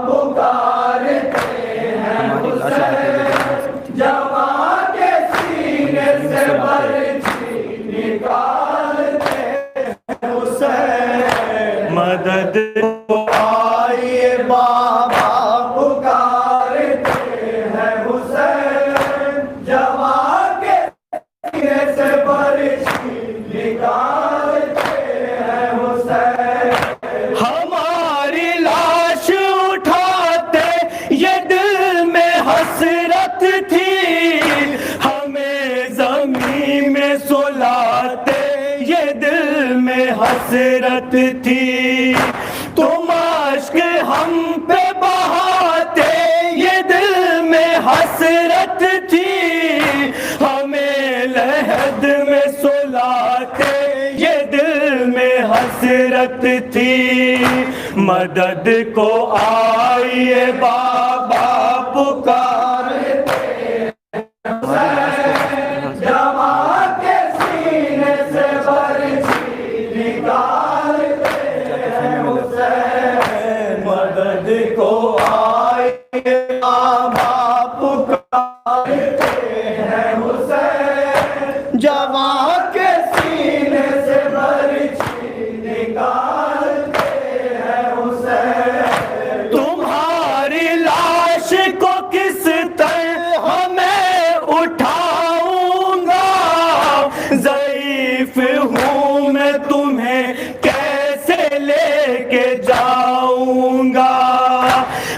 پکارتے ہیں حسین، جوان کے سینے سے برچھی نکالتے ہیں حسین، مدد کو آئیے بابا پکارتے ہیں حسین، جوان کے سینے سے برچھی نکالتے ہیں حسین، ہماری لاش اٹھاتے یہ دل میں حسرت تھی، ہمیں زمین میں سلاتے یہ دل میں حسرت تھی، تم اشک ہم پہ بہاتے یہ دل میں حسرت تھی، ہمیں لحد میں سلاتے یہ دل میں حسرت تھی، مدد کو آئیے بابا پکارتے ہیں حسین، جوان کے سینے سے برچھی نکالتے ہیں حسین، مدد کو آئیے بابا پکارتے ہیں حسین، جوان کے سینے سے برچھی نکالتے ہیں حسین، تمہاری لاش کو کس طرح میں اٹھاؤں گا، ضعیف ہوں میں تمہیں کیسے لے کے جاؤں گا،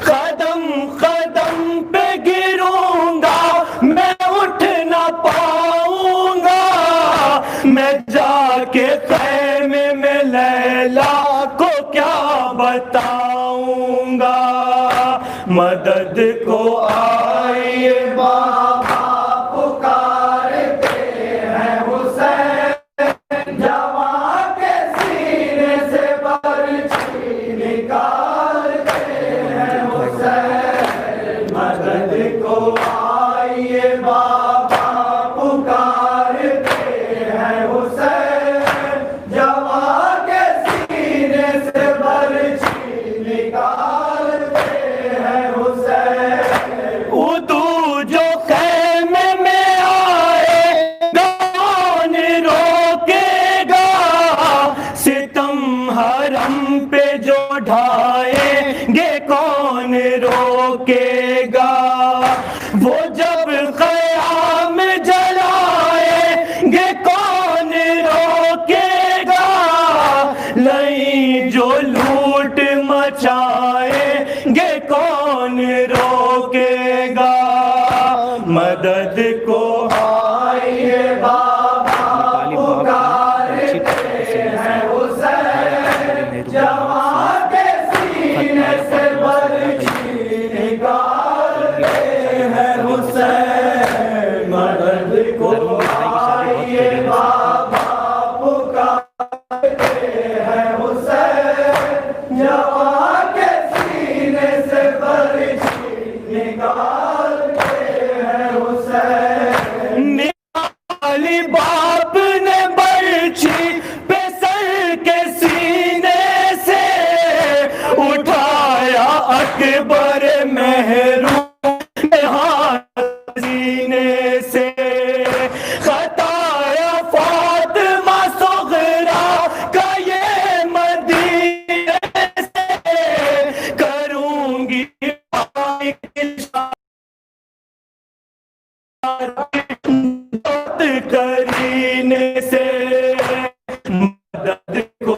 قدم قدم پہ گروں گا میں اٹھ نہ پاؤں گا، میں جا کے خیمے میں لیلا کو کیا بتاؤں گا، مدد کو آئیے بابا پکارتے ہیں حسین، جوان کے سینے سے برچھی نکالتے ہیں حسین، مدد کو آئیے بابا پکارتے ہیں حسین، جوان کے سینے سے برچھی نکالتے ہیں حسین، اردو جو خیمے میں آئے کون روکے گا، ستم حرم پہ جو ڈھائیں گے کون روکے گا، وہ جب قیام جلائیں گے کون روکے گا، نہیں جو لوٹ مچائیں گے کون روکے گا، مدد کو آئیے بابا پکارتے ہیں حسین، جوان کے سینے سے برچھی نکالتے ہیں حسین، مدد کو آئیے بابا پکارتے ہیں حسین، جوان کے سینے سے برچھی اکبر محروم ہاتھ سینے سے خطایا فاطمہ صغرا کا یہ مدینے سے کروں گی کرینے سے مدد کو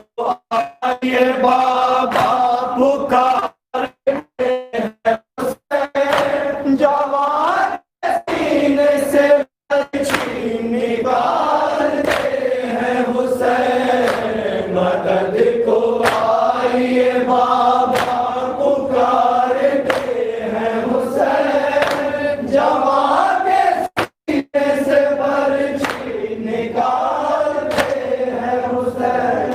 آئیے بابا پکارتے ہیں حسین جوان سینے سے چھین نکالتے ہیں حسین مدد کو آئیے بابا پکارتے ہیں حسین جوان سینے سے برچھی نکالتے ہیں حسین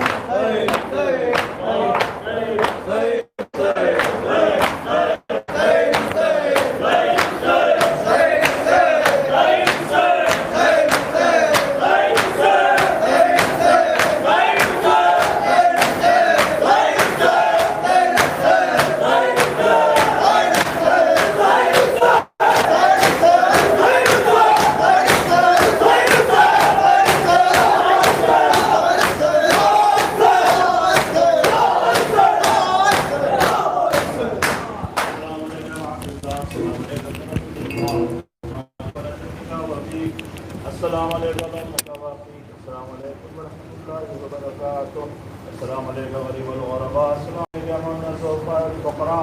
السلام علیکم السلام علیکم ورحمۃ اللہ وبرکاتہ السلام علیکم الغرباء السلام علیکم الفقراء